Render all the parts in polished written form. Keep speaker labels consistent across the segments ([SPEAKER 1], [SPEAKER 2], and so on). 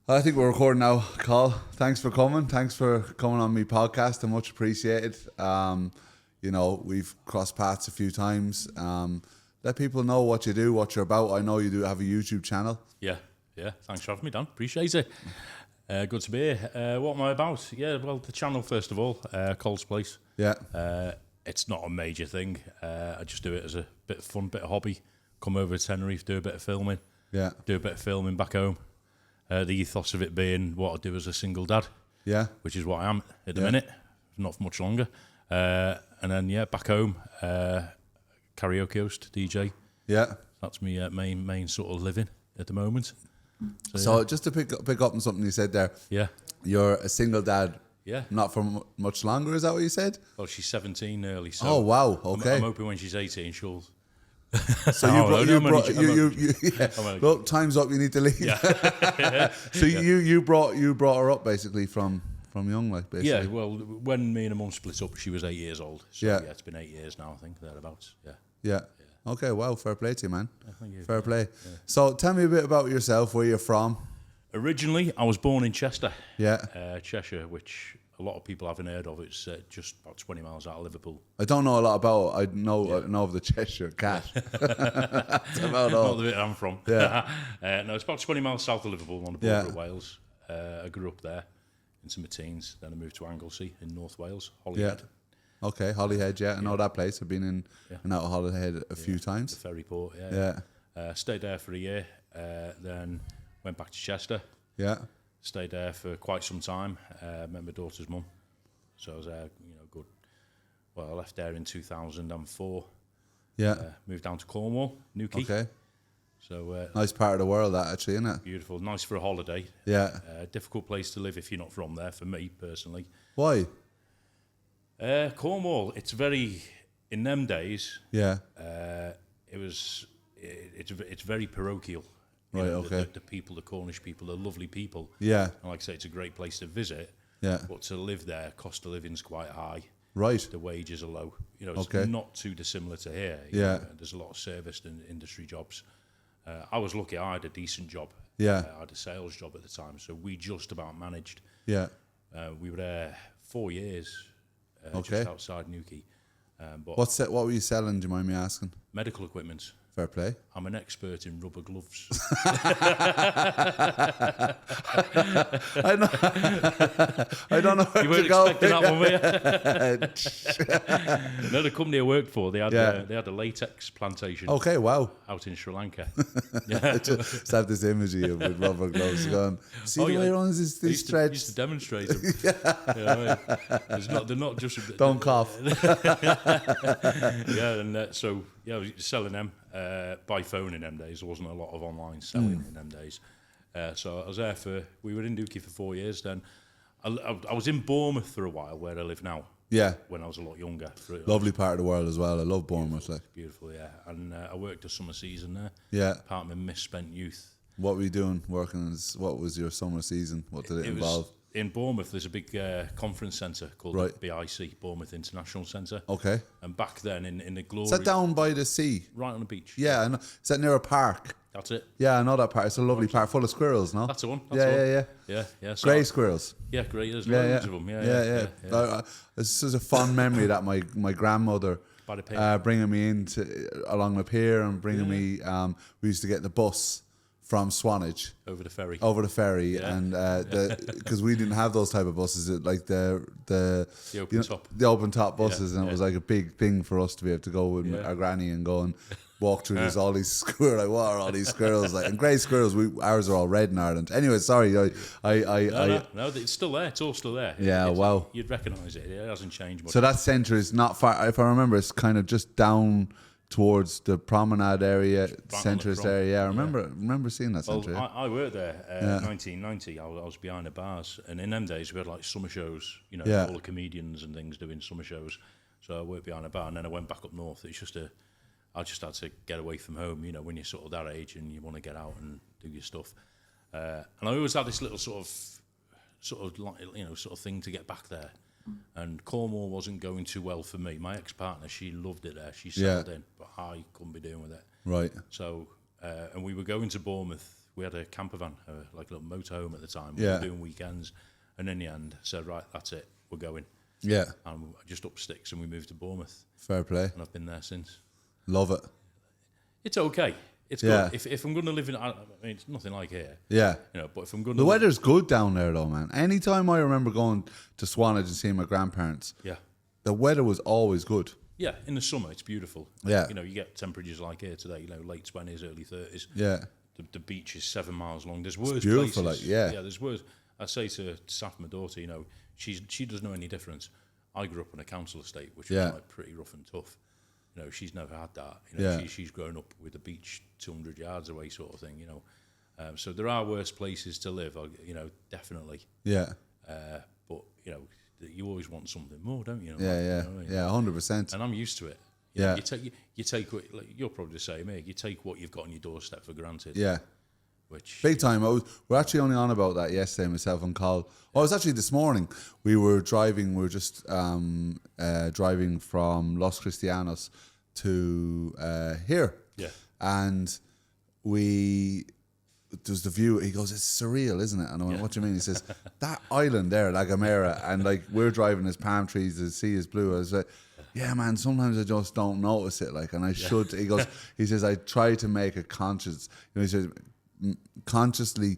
[SPEAKER 1] I think we're recording now, Col. Thanks for coming. Thanks for coming on my podcast. I much appreciated. You know, we've crossed paths a few times. Let people know what you do, what you're about. I know you do have a YouTube channel.
[SPEAKER 2] Yeah. Thanks for having me, Dan. Appreciate it. Good to be here. What am I about? Yeah, well, the channel, first of all, Col's Place.
[SPEAKER 1] Yeah.
[SPEAKER 2] It's not a major thing. I just do it as a bit of fun, bit of hobby. Come over to Tenerife, do a bit of filming.
[SPEAKER 1] Yeah.
[SPEAKER 2] Do a bit of filming back home. The ethos of it being what I do as a single dad. Yeah. Which is what I am at the minute. Not for much longer. And then, back home, karaoke host, DJ.
[SPEAKER 1] Yeah.
[SPEAKER 2] That's my main sort of living at the moment.
[SPEAKER 1] So just to pick up on something you said there.
[SPEAKER 2] Yeah.
[SPEAKER 1] You're a single dad.
[SPEAKER 2] Yeah.
[SPEAKER 1] Not for much longer, is that what you said?
[SPEAKER 2] Well, she's 17 nearly. So
[SPEAKER 1] oh, wow. Okay.
[SPEAKER 2] I'm hoping when she's 18, she'll...
[SPEAKER 1] So look, time's up. You need to leave. Yeah. So you brought her up basically from young, like basically.
[SPEAKER 2] Yeah. Well, when me and her mum split up, she was 8 years old. So yeah, it's been 8 years now, I think, thereabouts.
[SPEAKER 1] Yeah. Okay. Wow. Fair play to you, man.
[SPEAKER 2] Thank you.
[SPEAKER 1] Fair play. Yeah. So tell me a bit about yourself. Where you're from?
[SPEAKER 2] Originally, I was born in Chester.
[SPEAKER 1] Yeah.
[SPEAKER 2] Cheshire, which a lot of people haven't heard of. It's just about 20 miles out of Liverpool.
[SPEAKER 1] I don't know a lot about it. I know of the Cheshire Cat. That's about all.
[SPEAKER 2] Not the bit I'm from.
[SPEAKER 1] Yeah.
[SPEAKER 2] No, it's about 20 miles south of Liverpool on the border of Wales. I grew up there into my teens. Then I moved to Anglesey in North Wales, Holyhead.
[SPEAKER 1] Yeah. Okay, Holyhead, I know that place. I've been in and out of Holyhead a few times.
[SPEAKER 2] The ferry port, yeah. Stayed there for a year, then went back to Chester.
[SPEAKER 1] Yeah.
[SPEAKER 2] Stayed there for quite some time. Met my daughter's mum, so I was there, good. Well, I left there in 2004.
[SPEAKER 1] Yeah.
[SPEAKER 2] Moved down to Cornwall, Newquay.
[SPEAKER 1] Okay.
[SPEAKER 2] So
[SPEAKER 1] nice part of the world, that actually, isn't it?
[SPEAKER 2] Beautiful, nice for a holiday.
[SPEAKER 1] Yeah.
[SPEAKER 2] Difficult place to live if you're not from there. For me personally.
[SPEAKER 1] Why?
[SPEAKER 2] Cornwall. It's very in them days.
[SPEAKER 1] Yeah.
[SPEAKER 2] It's very parochial.
[SPEAKER 1] Right, okay.
[SPEAKER 2] The people, the Cornish people, are lovely people.
[SPEAKER 1] Yeah.
[SPEAKER 2] And like I say, it's a great place to visit.
[SPEAKER 1] Yeah.
[SPEAKER 2] But to live there, cost of living's quite high.
[SPEAKER 1] Right.
[SPEAKER 2] The wages are low. It's not too dissimilar to here. There's a lot of service and industry jobs. I was lucky I had a decent job.
[SPEAKER 1] Yeah.
[SPEAKER 2] I had a sales job at the time, so we just about managed.
[SPEAKER 1] Yeah.
[SPEAKER 2] We were there 4 years, just outside Newquay. But
[SPEAKER 1] what were you selling, do you mind me asking?
[SPEAKER 2] Medical equipment.
[SPEAKER 1] Fair play.
[SPEAKER 2] I'm an expert in rubber gloves.
[SPEAKER 1] I don't know where
[SPEAKER 2] you weren't
[SPEAKER 1] to go.
[SPEAKER 2] Expecting that one, were you? No, the company I worked for, they had a latex plantation.
[SPEAKER 1] Okay, wow.
[SPEAKER 2] Out in Sri Lanka.
[SPEAKER 1] Just have this imagery of with rubber gloves going, see the way it runs these threads?
[SPEAKER 2] I used to demonstrate them. They're not just...
[SPEAKER 1] Don't cough.
[SPEAKER 2] So I was selling them by phone in them days. There wasn't a lot of online selling in them days. So I was there we were in Newquay for 4 years then. I was in Bournemouth for a while, where I live now.
[SPEAKER 1] Yeah.
[SPEAKER 2] When I was a lot younger.
[SPEAKER 1] Lovely part of the world as well. I love Bournemouth.
[SPEAKER 2] Beautiful, yeah. And I worked a summer season there.
[SPEAKER 1] Yeah.
[SPEAKER 2] Part of my misspent youth.
[SPEAKER 1] What were you doing working what was your summer season? What did it involve?
[SPEAKER 2] In Bournemouth, there's a big conference centre called BIC, Bournemouth International Centre.
[SPEAKER 1] Okay.
[SPEAKER 2] And back then, in the glory...
[SPEAKER 1] Is that down by the sea?
[SPEAKER 2] Right on the beach.
[SPEAKER 1] Yeah, I know. Is that near a park?
[SPEAKER 2] That's it.
[SPEAKER 1] Yeah, I know that park. It's a lovely park full of squirrels, no?
[SPEAKER 2] That's the one.
[SPEAKER 1] Yeah.
[SPEAKER 2] So
[SPEAKER 1] grey squirrels.
[SPEAKER 2] Yeah, grey. There's loads of them. Yeah.
[SPEAKER 1] This is a fond memory that my grandmother bringing me along the pier and bringing me... we used to get the bus from Swanage over the ferry, and because we didn't have those type of buses, like the open top buses, and it was like a big thing for us to be able to go with our granny and go and walk through. There's all these squirrels. Like, what are all these squirrels like? And grey squirrels. Ours are all red in Ireland. Anyway, sorry.
[SPEAKER 2] No, it's still there. It's all still there.
[SPEAKER 1] Yeah, wow.
[SPEAKER 2] You'd recognise it. It hasn't changed much.
[SPEAKER 1] So that centre is not far. If I remember, it's kind of just down towards the promenade area, centrist area. Yeah, I remember seeing that centre.
[SPEAKER 2] Well, I worked there in 1990. I was behind the bars, and in them days we had like summer shows. All the comedians and things doing summer shows. So I worked behind a bar, and then I went back up north. It's just I just had to get away from home. When you're sort of that age and you want to get out and do your stuff. And I always had this little sort of thing to get back there. And Cornwall wasn't going too well for me. My ex-partner, she loved it there. She settled in, but I couldn't be doing with it.
[SPEAKER 1] Right.
[SPEAKER 2] So, and we were going to Bournemouth we had a camper van, like a little motorhome at the time.
[SPEAKER 1] Yeah.
[SPEAKER 2] We were doing weekends, and in the end, said, right, that's it, we're going.
[SPEAKER 1] Yeah.
[SPEAKER 2] And just up sticks, and we moved to Bournemouth.
[SPEAKER 1] Fair play.
[SPEAKER 2] And I've been there since.
[SPEAKER 1] Love it.
[SPEAKER 2] It's okay. It's good. If I'm going to live in, I mean, it's nothing like here.
[SPEAKER 1] Yeah.
[SPEAKER 2] You know, but if I'm going to...
[SPEAKER 1] The weather's good down there, though, man. Anytime I remember going to Swanage and seeing my grandparents, the weather was always good.
[SPEAKER 2] Yeah, in the summer, it's beautiful.
[SPEAKER 1] Yeah.
[SPEAKER 2] You know, you get temperatures like here today, you know, late 20s, early 30s.
[SPEAKER 1] Yeah.
[SPEAKER 2] The beach is 7 miles long. There's worse
[SPEAKER 1] beautiful,
[SPEAKER 2] places.
[SPEAKER 1] like, yeah.
[SPEAKER 2] Yeah, there's worse. I say to Saf, my daughter, you know, she doesn't know any difference. I grew up on a council estate, which was like pretty rough and tough. You know, she's never had that. You know, she's grown up with the beach 200 yards away, sort of thing. You know, so there are worse places to live. You know, definitely.
[SPEAKER 1] Yeah.
[SPEAKER 2] But you know, you always want something more, don't you?
[SPEAKER 1] Yeah,
[SPEAKER 2] you know,
[SPEAKER 1] yeah, 100%.
[SPEAKER 2] And I'm used to it.
[SPEAKER 1] Yeah.
[SPEAKER 2] You take what, like, you're probably the same, eh? You take what you've got on your doorstep for granted.
[SPEAKER 1] Yeah.
[SPEAKER 2] Which
[SPEAKER 1] big time. We're actually only on about that yesterday, myself and Colin. Oh, it was actually this morning. We were driving. We were just driving from Los Cristianos to here.
[SPEAKER 2] Yeah.
[SPEAKER 1] And there's the view. He goes, "It's surreal, isn't it?" And I went, "What do you mean?" He says, "That island there, La Gomera, and like we're driving, as palm trees, the sea is blue." I was like, "Yeah, man. Sometimes I just don't notice it. Like, and I should." He goes, he says, "I try to make a conscious." You know, he says, consciously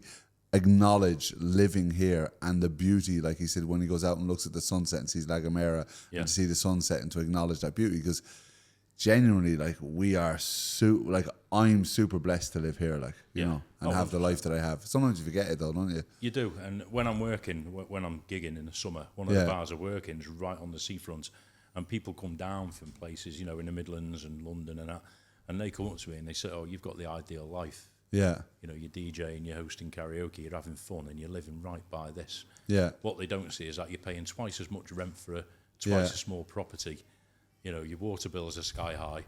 [SPEAKER 1] acknowledge living here and the beauty, like he said, when he goes out and looks at the sunset and sees La Gomera and to see the sunset and to acknowledge that beauty, because genuinely, like, we are I'm super blessed to live here, like, you know, and have the life that I have. Sometimes you forget it though, don't you?
[SPEAKER 2] You do. And when I'm working, when I'm gigging in the summer, one of the bars I work in is right on the seafront, and people come down from places, you know, in the Midlands and London and that, and they come up to me and they say, "Oh, you've got the ideal life."
[SPEAKER 1] Yeah.
[SPEAKER 2] You know, you're DJing, you're hosting karaoke, you're having fun, and you're living right by this.
[SPEAKER 1] Yeah.
[SPEAKER 2] What they don't see is that you're paying twice as much rent for a twice as small property. You know, your water bills are sky high.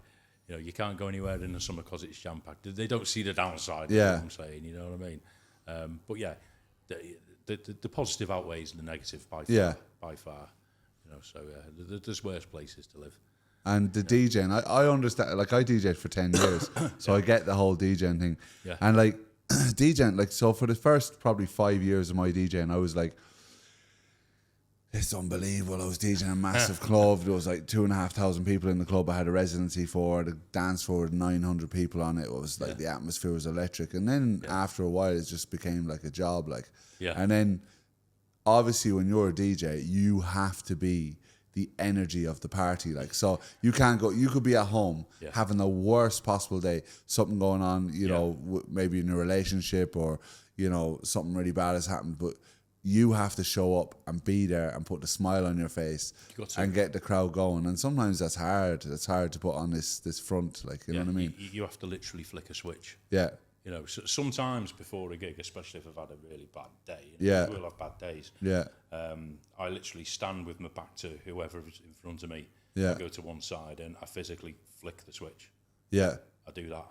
[SPEAKER 2] You know, you can't go anywhere in the summer because it's jam-packed. They don't see the downside,
[SPEAKER 1] yeah.
[SPEAKER 2] What I'm saying, you know what I mean? But yeah, the positive outweighs the negative by far. By far. You know, so there's worse places to live.
[SPEAKER 1] And the DJing, I understand, like, I DJed for 10 years, so I get the whole DJing thing.
[SPEAKER 2] Yeah.
[SPEAKER 1] And, like, DJing, like, so for the first probably 5 years of my DJing, I was like, it's unbelievable. I was DJing a massive club. There was like 2,500 people in the club I had a residency for. The dance floor had 900 people on it. It was like the atmosphere was electric. And then after a while, it just became like a job. Like, and then obviously when you're a DJ, you have to be the energy of the party. Like, so you can't go, you could be at home having the worst possible day, something going on, you know, maybe in a relationship or, you know, something really bad has happened, but you have to show up and be there and put the smile on your face and get the crowd going. And sometimes that's hard. It's hard to put on this front, like, you know what I mean?
[SPEAKER 2] You have to literally flick a switch.
[SPEAKER 1] Yeah.
[SPEAKER 2] You know, so sometimes before a gig, especially if I've had a really bad day, you know, we'll have bad days.
[SPEAKER 1] Yeah.
[SPEAKER 2] I literally stand with my back to whoever is in front of me.
[SPEAKER 1] Yeah.
[SPEAKER 2] I go to one side and I physically flick the switch.
[SPEAKER 1] Yeah.
[SPEAKER 2] I do that,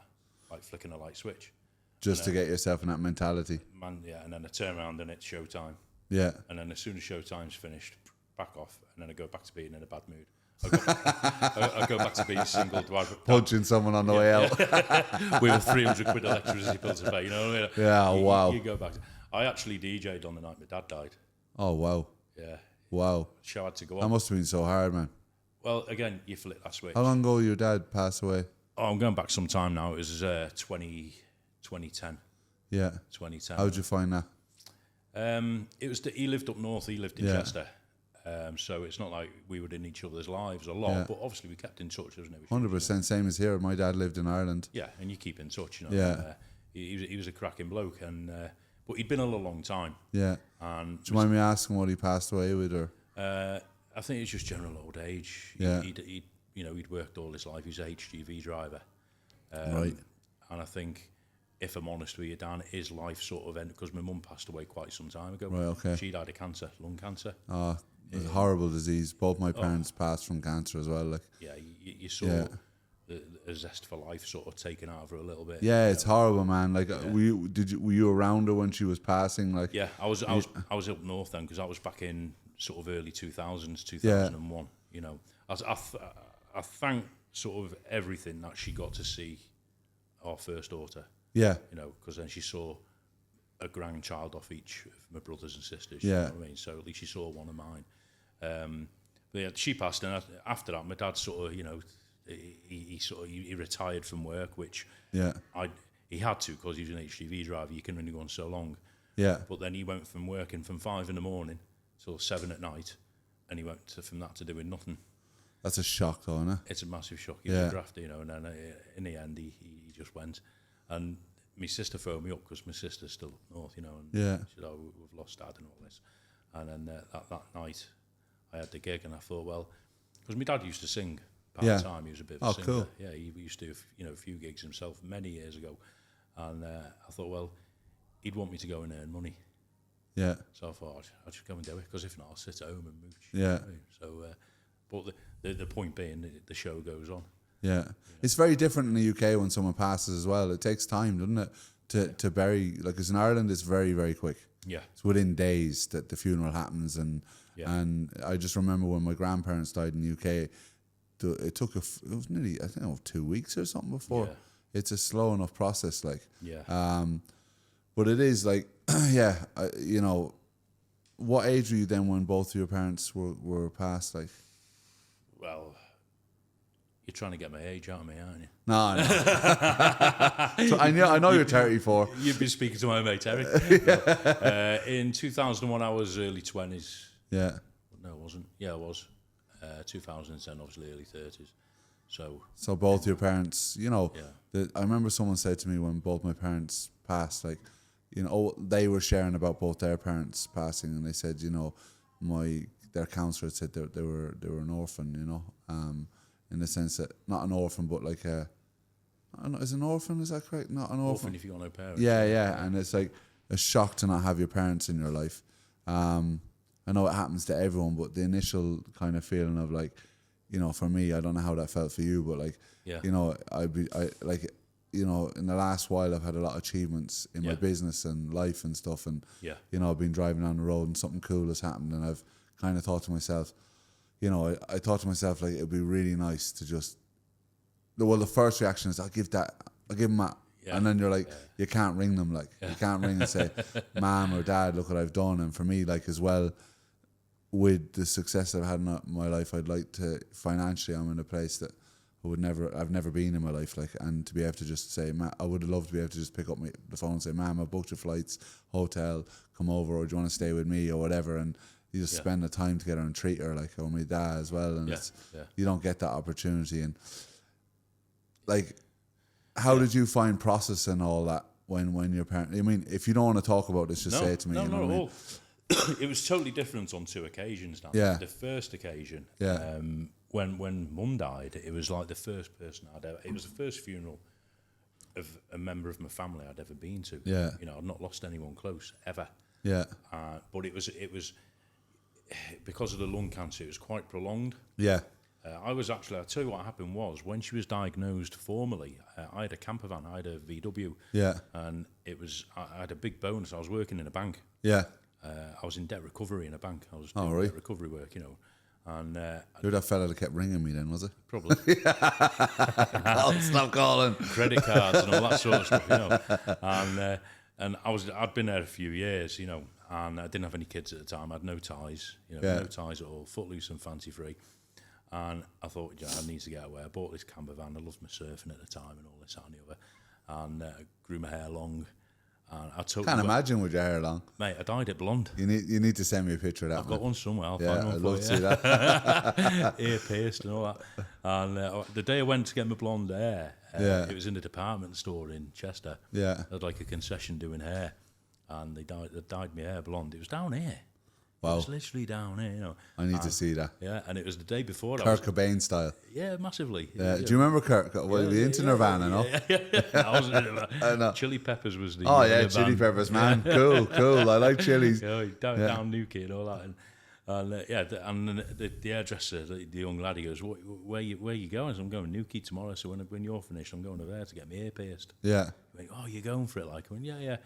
[SPEAKER 2] like flicking a light switch.
[SPEAKER 1] Just to get yourself in that mentality.
[SPEAKER 2] And then I turn around and it's showtime.
[SPEAKER 1] Yeah.
[SPEAKER 2] And then as soon as showtime's finished, back off, and then I go back to being in a bad mood. I go back to being single.
[SPEAKER 1] Punching someone on the way out.
[SPEAKER 2] With a 300 quid electricity bill to pay, you know what I mean?
[SPEAKER 1] Yeah, wow.
[SPEAKER 2] You go back. I actually DJ'd on the night my dad died.
[SPEAKER 1] Oh, wow.
[SPEAKER 2] Yeah.
[SPEAKER 1] Wow.
[SPEAKER 2] Show had to go on.
[SPEAKER 1] That must have been so hard, man.
[SPEAKER 2] Well, again, you flick that switch.
[SPEAKER 1] How long ago your dad passed away?
[SPEAKER 2] Oh, I'm going back some time now. It was 2010.
[SPEAKER 1] Yeah.
[SPEAKER 2] 2010.
[SPEAKER 1] How did you find that?
[SPEAKER 2] It was he lived up north. He lived in Chester. So it's not like we were in each other's lives a lot, but obviously we kept in touch, wasn't it?
[SPEAKER 1] 100%, same as here. My dad lived in Ireland.
[SPEAKER 2] Yeah, and you keep in touch, you know.
[SPEAKER 1] Yeah.
[SPEAKER 2] He was a cracking bloke, and but he'd been ill a long time.
[SPEAKER 1] Yeah.
[SPEAKER 2] And
[SPEAKER 1] do you mind me asking what he passed away with, or?
[SPEAKER 2] I think it's just general old age.
[SPEAKER 1] Yeah.
[SPEAKER 2] He'd worked all his life. He's a HGV driver.
[SPEAKER 1] Right.
[SPEAKER 2] And I think, if I'm honest with you, Dan, his life sort of ended because my mum passed away quite some time ago.
[SPEAKER 1] Right, okay.
[SPEAKER 2] She died of cancer, lung cancer.
[SPEAKER 1] Oh, it's a horrible disease. Both my parents passed from cancer as well. Like,
[SPEAKER 2] yeah, you saw the zest for life sort of taken out of her a little bit.
[SPEAKER 1] Yeah, it's horrible, man. Like, were you around her when she was passing? Like,
[SPEAKER 2] yeah, I was up north then because I was back in sort of early 2000s, 2001. You know, I thank sort of everything that she got to see our first daughter.
[SPEAKER 1] Yeah.
[SPEAKER 2] You know, because then she saw a grandchild off each of my brothers and sisters.
[SPEAKER 1] Yeah.
[SPEAKER 2] You know what I mean? So at least she saw one of mine. But yeah, she passed, and after that, my dad sort of, you know, he retired from work, which he had to because he was an HGV driver. You can only go on so long.
[SPEAKER 1] Yeah.
[SPEAKER 2] But then he went from working from 5 a.m. till 7 p.m, and he went from that to doing nothing.
[SPEAKER 1] That's a shock, though, isn't it?
[SPEAKER 2] It's a massive shock. He was a drafter, you know, and then in the end, he just went. And my sister phoned me up because my sister's still up north, you know, and she said, "Oh, we've lost Dad and all this." And then that night, I had the gig, and I thought, well, because my dad used to sing part-time. He was a bit of a singer.
[SPEAKER 1] Cool.
[SPEAKER 2] Yeah, he used to do, you know, a few gigs himself many years ago. And I thought, well, he'd want me to go and earn money.
[SPEAKER 1] Yeah.
[SPEAKER 2] So I thought I'd just go and do it, because if not, I'll sit at home and mooch.
[SPEAKER 1] Yeah.
[SPEAKER 2] You know? So, but the point being, the show goes on.
[SPEAKER 1] Yeah. It's very different in the UK when someone passes as well. It takes time, doesn't it, to bury. Like, because in Ireland, it's very, very quick.
[SPEAKER 2] Yeah.
[SPEAKER 1] It's within days that the funeral happens, and I just remember when my grandparents died in the UK, it took it was nearly, I think, 2 weeks or something before. Yeah. It's a slow enough process, like.
[SPEAKER 2] Yeah.
[SPEAKER 1] But it is like, you know, what age were you then when both of your parents were passed? Like,
[SPEAKER 2] well, you're trying to get my age out of me, aren't you?
[SPEAKER 1] No. So I know you're 34.
[SPEAKER 2] You've been speaking to my mate Eric. In 2001, I was early 20s.
[SPEAKER 1] Yeah.
[SPEAKER 2] No, it wasn't. Yeah, it was. 2010, obviously early 30s. So
[SPEAKER 1] both your parents, you know, I remember someone said to me when both my parents passed, like, you know, they were sharing about both their parents passing, and they said, you know, their counsellor said they were an orphan, you know, in the sense that not an orphan, but like I don't know, is an orphan, is that correct? Not an orphan.
[SPEAKER 2] If you got no parents.
[SPEAKER 1] Yeah, and it's like a shock to not have your parents in your life. I know it happens to everyone, but the initial kind of feeling of like, you know, for me, I don't know how that felt for you, but like, you know, you know, in the last while, I've had a lot of achievements in my business and life and stuff, and you know, I've been driving down the road and something cool has happened, and I've kind of thought to myself, you know, I thought to myself, like, it'd be really nice to just, well, the first reaction is I'll give them that. And then you're like, you can't ring them, like, you can't ring and say, Mom or Dad, look what I've done. And for me, like, as well, with the success I've had in my life, I'd like to, financially, I'm in a place that I've never been in my life, like, and to be able to just say, I would love to be able to just pick up the phone and say, Mom, I booked your flights, hotel, come over, or do you want to stay with me, or whatever, and you just spend the time together and treat her, like, or my dad as well, and you don't get that opportunity, and like, how did you find processing all that when your parents, I mean, if you don't want to talk about this, just say it to me.
[SPEAKER 2] No,
[SPEAKER 1] you know
[SPEAKER 2] not
[SPEAKER 1] what
[SPEAKER 2] at
[SPEAKER 1] I
[SPEAKER 2] all. It was totally different on two occasions now.
[SPEAKER 1] Yeah.
[SPEAKER 2] The first occasion, when Mum died, it was like the first person it was the first funeral of a member of my family I'd ever been to.
[SPEAKER 1] Yeah.
[SPEAKER 2] You know, I'd not lost anyone close, ever.
[SPEAKER 1] Yeah.
[SPEAKER 2] But it was because of the lung cancer, it was quite prolonged.
[SPEAKER 1] Yeah.
[SPEAKER 2] I'll tell you what happened was, when she was diagnosed formally, I had a camper van, I had a VW.
[SPEAKER 1] Yeah.
[SPEAKER 2] And I had a big bonus. I was working in a bank.
[SPEAKER 1] Yeah.
[SPEAKER 2] I was in debt recovery in a bank. I was
[SPEAKER 1] doing
[SPEAKER 2] debt recovery work, you know. And
[SPEAKER 1] you're that fella that kept ringing me then, was it?
[SPEAKER 2] Probably.
[SPEAKER 1] Stop calling.
[SPEAKER 2] Credit cards and all that sort of stuff, you know. And I'd been there a few years, you know, and I didn't have any kids at the time. I had no ties, you know, no ties at all, footloose and fancy free. And I thought, I need to get away. I bought this camper van. I loved my surfing at the time and all this and the other. And grew my hair long. And I
[SPEAKER 1] can't imagine with your hair long.
[SPEAKER 2] Mate, I dyed it blonde.
[SPEAKER 1] You need to send me a picture of that.
[SPEAKER 2] I've got one somewhere. I'll find one
[SPEAKER 1] I'd
[SPEAKER 2] for
[SPEAKER 1] love to see that.
[SPEAKER 2] Ear pierced and all that. And the day I went to get my blonde hair, it was in a department store in Chester.
[SPEAKER 1] Yeah.
[SPEAKER 2] They had like a concession doing hair. And they dyed my hair blonde. It was down here.
[SPEAKER 1] Wow.
[SPEAKER 2] It was literally down here, you know.
[SPEAKER 1] I need to see that.
[SPEAKER 2] Yeah, and it was the day before.
[SPEAKER 1] Kurt Cobain style.
[SPEAKER 2] Yeah, massively.
[SPEAKER 1] Yeah. Do you remember Kurt? Well, we into Nirvana, no?
[SPEAKER 2] I wasn't into that. Chili Peppers was the...
[SPEAKER 1] Oh, yeah, Chili Peppers, man. Cool. I like chilies.
[SPEAKER 2] Down Newquay and all that. And the hairdresser, the young lad, he goes, where you going? So I'm going Newquay tomorrow, so when you're finished, I'm going over there to get my ear pierced.
[SPEAKER 1] Yeah.
[SPEAKER 2] Like, oh, you're going for it? Like, I went, yeah.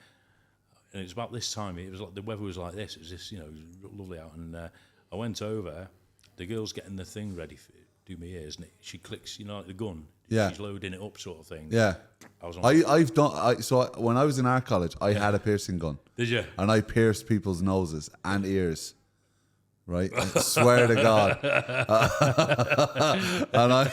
[SPEAKER 2] And it was about this time. It was like the weather was like this. It was just, you know, it was lovely out. And I went over. The girl's getting the thing ready to do my ears, and she clicks, you know, like the gun. she's loading it up sort of thing.
[SPEAKER 1] Yeah. So when I was in art college, I had a piercing gun.
[SPEAKER 2] Did you?
[SPEAKER 1] And I pierced people's noses and ears. Right, I swear to God. And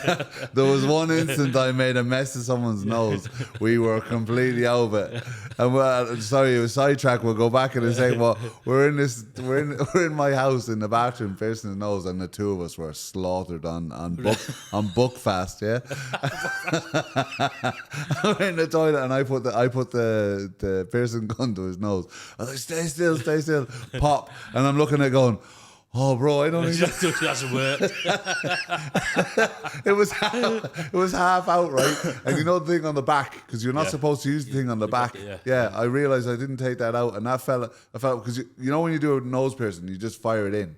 [SPEAKER 1] there was one instant I made a mess of someone's nose. We were completely over it. And sorry, it was sidetrack. We'll go back in a second. Well, we're in my house in the bathroom, piercing his nose, and the two of us were slaughtered on Buckfast. Yeah, I went in the toilet and I put the piercing gun to his nose. I was like, stay still, pop, and I'm looking at it going, oh, bro, I don't think
[SPEAKER 2] that hasn't worked.
[SPEAKER 1] It was half out, right? And you know the thing on the back, because you're not supposed to use the thing on the back. I realised I didn't take that out, and that felt because you know when you do a nose piercing, you just fire it in.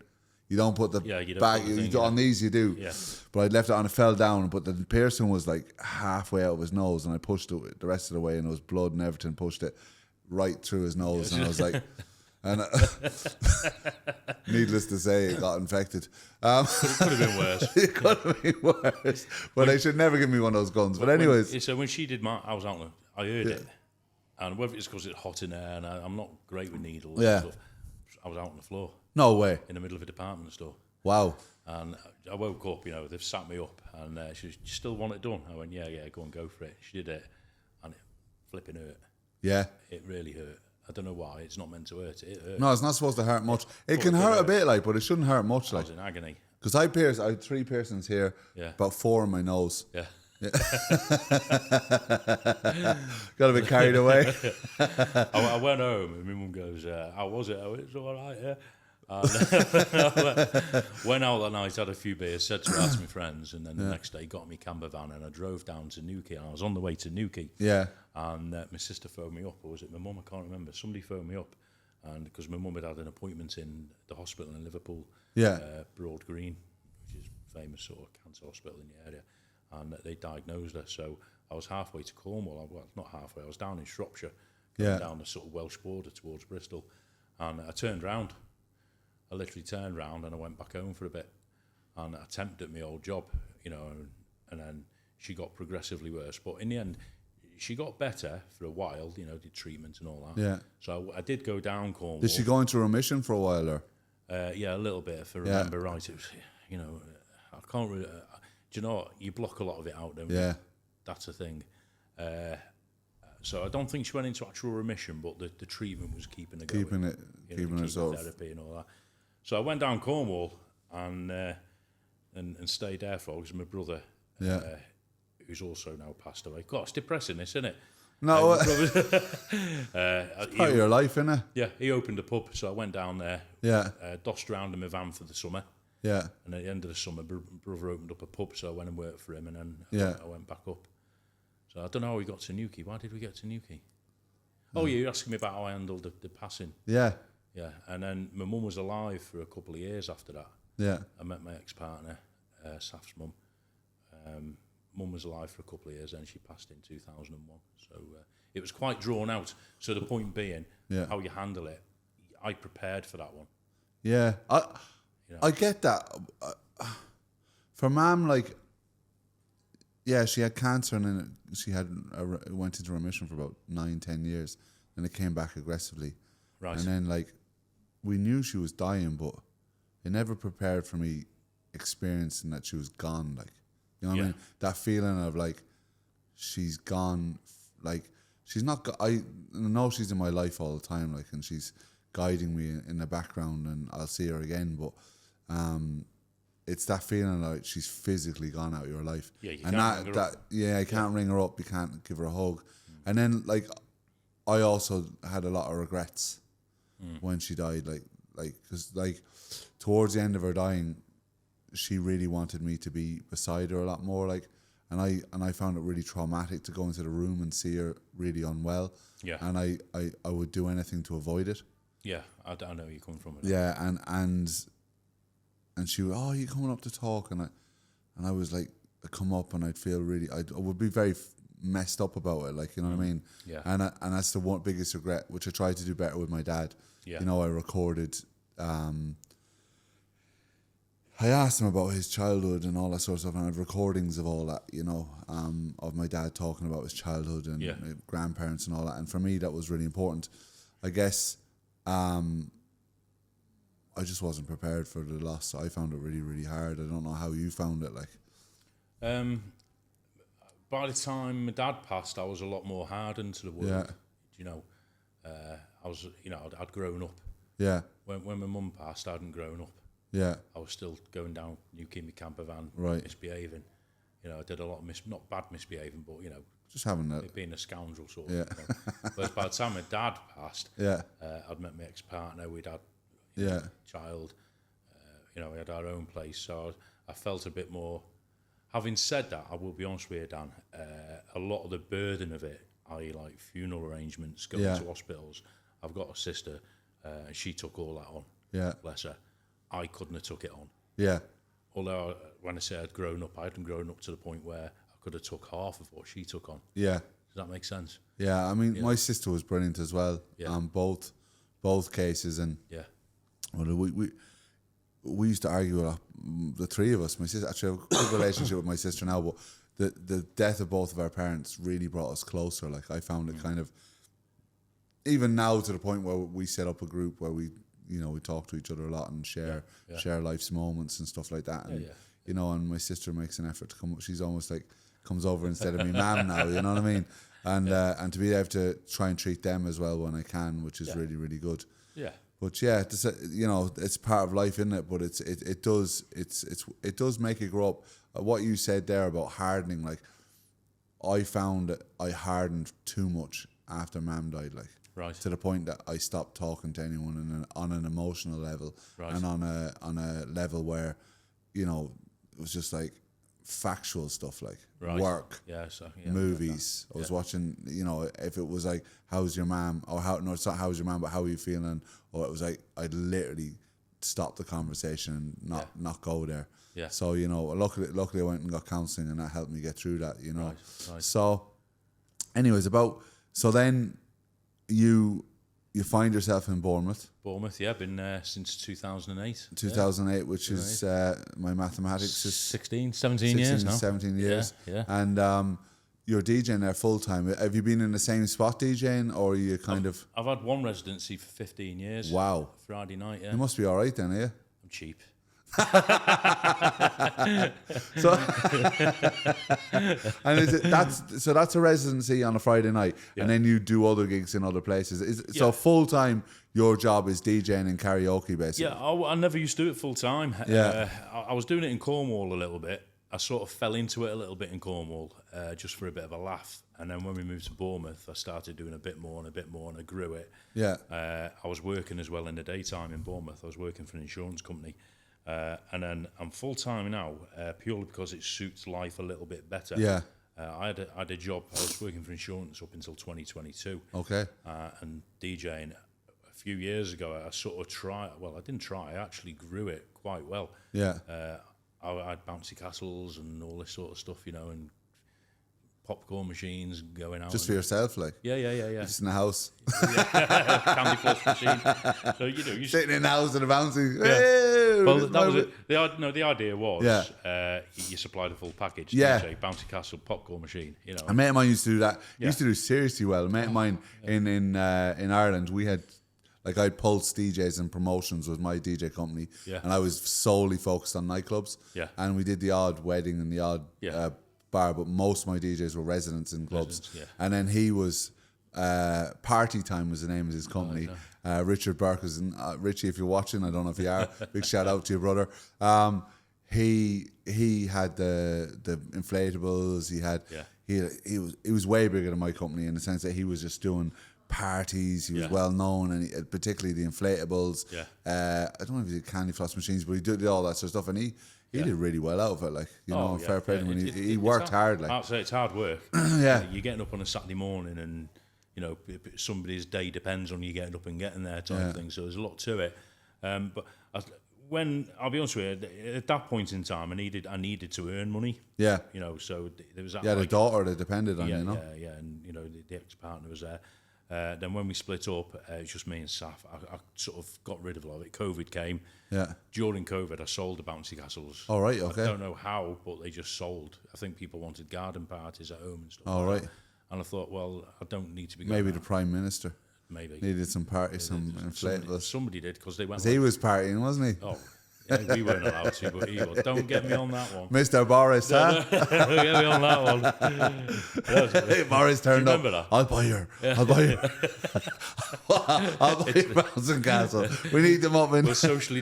[SPEAKER 1] You don't put the back. On these, you do. Yeah. But I left it on, it fell down, but the piercing was like halfway out of his nose, and I pushed it the rest of the way, and it was blood and everything. Pushed it right through his nose, and I was like. And needless to say, it got infected.
[SPEAKER 2] It could have been worse.
[SPEAKER 1] It could have been worse. But they should never give me one of those guns. But anyways.
[SPEAKER 2] So when she did I was out, I heard it. And whether it's because it's hot in there, and I'm not great with needles and stuff, I was out on the floor.
[SPEAKER 1] No way.
[SPEAKER 2] In the middle of a department store.
[SPEAKER 1] Wow.
[SPEAKER 2] And I woke up, they've sat me up, and she was, "You still want it done?" I went, yeah, go for it. She did it, and it flipping hurt.
[SPEAKER 1] Yeah.
[SPEAKER 2] It really hurt. I don't know why. It's not meant to hurt. It hurt.
[SPEAKER 1] No, it's not supposed to hurt much. It can hurt a bit, but it shouldn't hurt much.
[SPEAKER 2] I was in agony.
[SPEAKER 1] Because I had 3 piercings here, about 4 in my nose.
[SPEAKER 2] Yeah.
[SPEAKER 1] Got a bit carried away.
[SPEAKER 2] I went home and my mum goes, how was it? Oh, it's all right, yeah. Went out that night, had a few beers, said to my friends, and then the next day got me camper van and I drove down to Newquay, and I was on the way to Newquay. Yeah. And my sister phoned me up, or was it my mum? I can't remember. Somebody phoned me up, and because my mum had an appointment in the hospital in Liverpool, Broad Green, which is a famous sort of cancer hospital in the area, and they diagnosed her. So I was halfway to Cornwall. Well, not halfway. I was down in Shropshire, going down the sort of Welsh border towards Bristol, and I turned round. I literally turned round and I went back home for a bit, and I attempted my old job, and then she got progressively worse. But in the end, she got better for a while, did treatment and all that. Yeah. So I did go down Cornwall.
[SPEAKER 1] Did she go into remission for a while, or?
[SPEAKER 2] Yeah, a little bit, if I remember right. It was, I can't really. Do you know what? You block a lot of it out, don't you? Yeah. That's the thing. So I don't think she went into actual remission, but the treatment was keeping her going. Keeping her sort of therapy and all that. So I went down Cornwall and stayed there for because my brother, who's also now passed away. God, it's depressing, this, isn't it?
[SPEAKER 1] No, it's part of your life, isn't it?
[SPEAKER 2] Yeah, he opened a pub, so I went down there. Yeah, dossed around in my van for the summer. Yeah, and at the end of the summer, brother opened up a pub, so I went and worked for him, and then I went back up. So I don't know how we got to Newquay. Why did we get to Newquay? Oh, yeah, you're asking me about how I handled the passing. Yeah. Yeah, and then my mum was alive for a couple of years after that. Yeah. I met my ex-partner, Saf's mum. Mum was alive for a couple of years, and she passed in 2001. So it was quite drawn out. So the point being, how you handle it, I prepared for that one.
[SPEAKER 1] Yeah, I get that. For Mum, she had cancer, and then she went into remission for about 9-10 years, and it came back aggressively. Right. And then we knew she was dying, but it never prepared for me experiencing that she was gone. You know what I mean? That feeling of she's gone. She's not. I know she's in my life all the time. And she's guiding me in the background, and I'll see her again. But it's that feeling she's physically gone out of your life. Yeah, you can't ring her up. Yeah, I can't ring her up. You can't give her a hug. And then I also had a lot of regrets when she died. Because towards the end of her dying, she really wanted me to be beside her a lot more. And I found it really traumatic to go into the room and see her really unwell. Yeah. And I would do anything to avoid it. Yeah, I don't know where you come from. Yeah, and she would, oh, you coming up to talk? And I was I'd come up and I'd feel really, I would be very messed up about it, you know what I mean? Yeah. And that's the biggest regret, which I tried to do better with my dad. Yeah. I recorded I asked him about his childhood and all that sort of stuff, and I have recordings of all that, you know, of my dad talking about his childhood and my grandparents and all that. And for me, that was really important. I guess I just wasn't prepared for the loss. I found it really, really hard. I don't know how you found it, like.
[SPEAKER 2] By the time my dad passed, I was a lot more hardened to the world.
[SPEAKER 1] Yeah.
[SPEAKER 2] You know, I was, you know, I'd grown up.
[SPEAKER 1] Yeah.
[SPEAKER 2] When my mum passed, I hadn't grown up.
[SPEAKER 1] Yeah.
[SPEAKER 2] I was still going down New Kimmy camper van,
[SPEAKER 1] right,
[SPEAKER 2] misbehaving. You know, I did a lot of not bad misbehaving, but, you know,
[SPEAKER 1] just having that,
[SPEAKER 2] being a scoundrel sort of.
[SPEAKER 1] Yeah.
[SPEAKER 2] But by the time my dad passed, I'd met my ex-partner, we'd had a child, you know, we had our own place, so I felt a bit more. Having said that, I will be honest with you, Dan, a lot of the burden of it, i.e. like funeral arrangements, going to hospitals, I've got a sister, and she took all that on. Yeah. Bless her. I couldn't have took it on. Yeah. Although when I say I'd grown up, I hadn't grown up to the point where I could have took half of what she took on. Yeah. Does that make sense?
[SPEAKER 1] Yeah, I mean, my sister was brilliant as well. Yeah. Both cases, and well, we used to argue a lot, the three of us. My sister, actually, I have a good relationship with my sister now, but the death of both of our parents really brought us closer. Like, I found it kind of, even now, to the point where we set up a group where we talk to each other a lot and share life's moments and stuff like that. And you know, and my sister makes an effort to come. She's almost like comes over instead of me, mum now. You know what I mean? And to be able to try and treat them as well when I can, which is really, really good. Yeah. But yeah, you know, it's part of life, isn't it? But it does make you grow up. What you said there about hardening, like, I found that I hardened too much after Mum died, like. Right. To the point that I stopped talking to anyone on an emotional level, and on a level where, you know, it was just like factual stuff, like work, movies. I was watching, you know, if it was like, how's your mom, or it's not how's your mom, but how are you feeling, or it was like, I'd literally stop the conversation and not go there. Yeah. So, you know, luckily I went and got counselling, and that helped me get through that, you know. Right. So anyways, so then you find yourself in Bournemouth.
[SPEAKER 2] Yeah, been there since 2008.
[SPEAKER 1] 2008, which is, my mathematics is
[SPEAKER 2] 17 years now.
[SPEAKER 1] 17 years. Yeah. And you're DJing there full time. Have you been in the same spot DJing, or are you
[SPEAKER 2] I've had one residency for 15 years.
[SPEAKER 1] Wow.
[SPEAKER 2] Friday night, yeah.
[SPEAKER 1] You must be all right then, are you?
[SPEAKER 2] I'm cheap.
[SPEAKER 1] So, and that's a residency on a Friday night, and then you do other gigs in other places. So full time, your job is DJing and karaoke, basically.
[SPEAKER 2] Yeah, I never used to do it full time. Yeah, I was doing it in Cornwall a little bit. I sort of fell into it a little bit in Cornwall, just for a bit of a laugh. And then when we moved to Bournemouth, I started doing a bit more, and I grew it. Yeah. I was working as well in the daytime in Bournemouth. I was working for an insurance company. And then I'm full time now, purely because it suits life a little bit better. Yeah. I had a job. I was working for insurance up until 2022. Okay. And DJing a few years ago, I sort of tried. Well, I didn't try. I actually grew it quite well. Yeah. I had bouncy castles and all this sort of stuff, you know, and popcorn machines going out.
[SPEAKER 1] Just for yourself, like?
[SPEAKER 2] Yeah.
[SPEAKER 1] Just in the house.
[SPEAKER 2] Candy floss machine. So, you know,
[SPEAKER 1] sitting in the house and a bouncy.
[SPEAKER 2] Yeah. Hey, well, that was it. The idea was you supply the full package. DJ, bouncy castle, popcorn machine, you know.
[SPEAKER 1] A mate of mine used to do that. He used to do seriously well. A mate of mine in Ireland, we had, like, I'd Pulse DJs and Promotions was my DJ company, and I was solely focused on nightclubs. Yeah. And we did the odd wedding and the odd bar, but most of my DJs were residents in clubs. And then he was Party Time was the name of his company. Richard Burke was Richie, if you're watching, I don't know if you are. Big shout out to your brother. He had the inflatables. He was way bigger than my company in the sense that he was just doing parties. He was well known, and particularly the inflatables. I don't know if he did candy floss machines, but he did all that sort of stuff, and he did really well out of it. Like, you know, fair play to him. He worked hard. Like,
[SPEAKER 2] I'd say it's hard work. Yeah, you're getting up on a Saturday morning, and you know, somebody's day depends on you getting up and getting there, type of thing. So there's a lot to it. But when, I'll be honest with you, at that point in time, I needed to earn money. Yeah, you know, so there was that.
[SPEAKER 1] Yeah, the daughter that depended on you, know.
[SPEAKER 2] Yeah, and you know, the ex-partner was there. Then when we split up, it was just me and Saf. I sort of got rid of a lot of it. COVID came.
[SPEAKER 1] Yeah.
[SPEAKER 2] During COVID, I sold the bouncy castles.
[SPEAKER 1] All right, okay.
[SPEAKER 2] I don't know how, but they just sold. I think people wanted garden parties at home and stuff.
[SPEAKER 1] All right.
[SPEAKER 2] And I thought, well, I don't need to be.
[SPEAKER 1] Maybe the Prime Minister.
[SPEAKER 2] Maybe
[SPEAKER 1] needed some parties, some inflatables.
[SPEAKER 2] Somebody did because they went.
[SPEAKER 1] He was partying, wasn't he?
[SPEAKER 2] Oh. Yeah, we weren't allowed to, but he was. Don't get me on that one.
[SPEAKER 1] Mr. Boris, huh?
[SPEAKER 2] Don't get me on that one.
[SPEAKER 1] Boris turned up.
[SPEAKER 2] That?
[SPEAKER 1] I'll buy her. I'll buy her. I'll buy your bouncing castle. We need them up in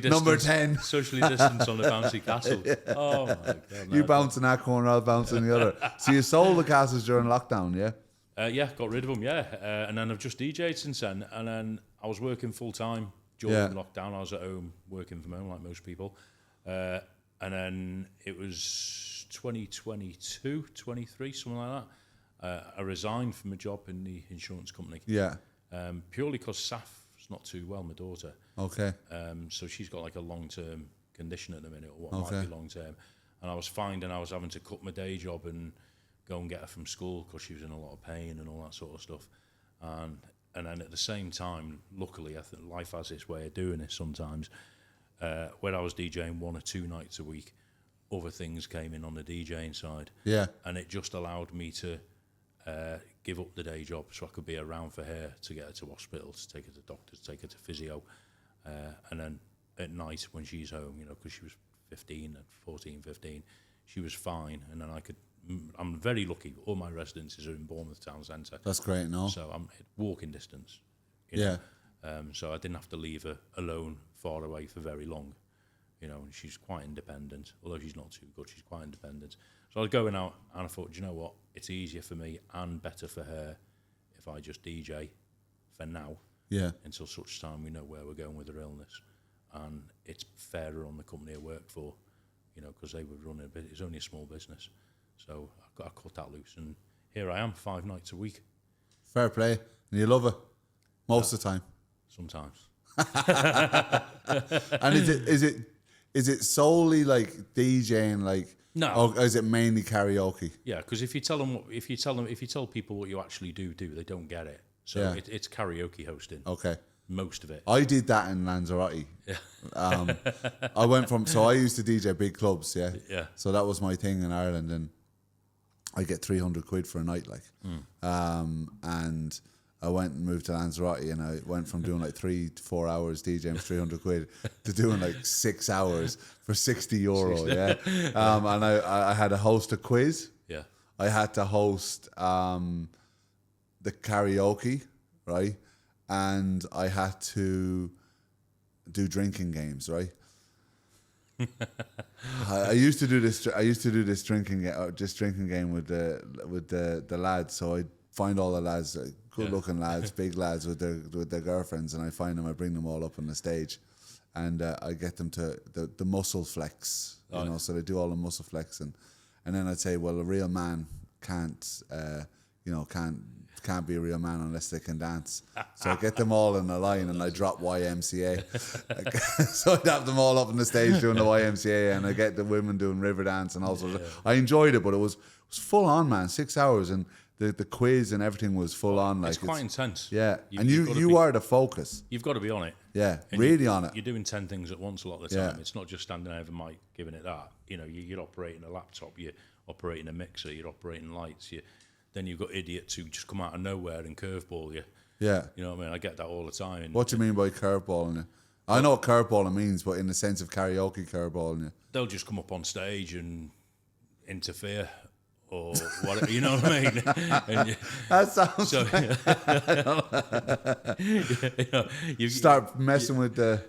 [SPEAKER 1] number 10.
[SPEAKER 2] Socially distanced on the bouncy castle. Yeah. Oh, my God.
[SPEAKER 1] You bounce in that corner, I'll bounce in the other. So you sold the castles during lockdown, yeah?
[SPEAKER 2] Yeah, got rid of them, yeah. And then I've just DJ'd since then. And then I was working full-time. During lockdown, I was at home, working from home like most people. And then it was 2022, 23, something like that. I resigned from a job in the insurance company.
[SPEAKER 1] Yeah.
[SPEAKER 2] Purely because Saf's not too well, my daughter.
[SPEAKER 1] Okay.
[SPEAKER 2] So she's got like a long-term condition at the minute, or what might be long-term. And I was finding I was having to cut my day job and go and get her from school because she was in a lot of pain and all that sort of stuff. And then at the same time, luckily, I think life has its way of doing it sometimes. When I was DJing 1 or 2 nights a week, other things came in on the DJing side.
[SPEAKER 1] Yeah.
[SPEAKER 2] And it just allowed me to give up the day job so I could be around for her, to get her to hospital, to take her to doctors, to take her to physio. And then at night when she's home, because she was 14, 15, she was fine. And then I'm very lucky. All my residences are in Bournemouth town centre.
[SPEAKER 1] That's great, no?
[SPEAKER 2] So I'm walking distance.
[SPEAKER 1] Yeah.
[SPEAKER 2] So I didn't have to leave her alone far away for very long. And she's quite independent. Although she's not too good, she's quite independent. So I was going out and I thought, do you know what? It's easier for me and better for her if I just DJ for now.
[SPEAKER 1] Yeah.
[SPEAKER 2] Until such time we know where we're going with her illness. And it's fairer on the company I work for, because they would run a bit. It's only a small business. So I cut that loose, and here I am, 5 nights a week.
[SPEAKER 1] Fair play, and you love it most of the time.
[SPEAKER 2] Sometimes.
[SPEAKER 1] And is it solely like DJing, like?
[SPEAKER 2] No.
[SPEAKER 1] Or is it mainly karaoke?
[SPEAKER 2] Yeah, because if you tell people what you actually do, they don't get it. So it's karaoke hosting.
[SPEAKER 1] Okay.
[SPEAKER 2] Most of it.
[SPEAKER 1] I did that in Lanzarote. Yeah. I went from, so I used to DJ big clubs, yeah.
[SPEAKER 2] Yeah.
[SPEAKER 1] So that was my thing in Ireland, and I get 300 quid for a night, like. And I went and moved to Lanzarote, and I went from doing like 3 to 4 hours DJing for 300 quid to doing like 6 hours for €60, yeah. And I had to host a quiz.
[SPEAKER 2] Yeah.
[SPEAKER 1] I had to host the karaoke, right? And I had to do drinking games, right? I used to do this drinking game with the lads. So I'd find all the lads, good-looking lads, big lads with their girlfriends, and I find them. I bring them all up on the stage, and I get them to the muscle flex, so they do all the muscle flex, and then I'd say, well, a real man can't be a real man unless they can dance. So I get them all in a line and I drop YMCA. So I'd have them all up on the stage doing the YMCA, and I get the women doing river dance and all sorts. I enjoyed it, but it was full on, man. 6 hours, and the quiz and everything was full on. Like,
[SPEAKER 2] it's quite intense.
[SPEAKER 1] Yeah, and you are the focus.
[SPEAKER 2] You've got to be on it.
[SPEAKER 1] Yeah,
[SPEAKER 2] and
[SPEAKER 1] really on it.
[SPEAKER 2] You're doing 10 things at once a lot of the time. It's not just standing over a mic giving it that. You're operating a laptop, you're operating a mixer, you're operating lights, then you've got idiots who just come out of nowhere and curveball you.
[SPEAKER 1] Yeah.
[SPEAKER 2] You know what I mean? I get that all the time.
[SPEAKER 1] What do you mean by curveballing you? I know what curveballing means, but in the sense of karaoke curveballing you.
[SPEAKER 2] They'll just come up on stage and interfere or whatever, you know what I mean?
[SPEAKER 1] That sounds you start messing with the...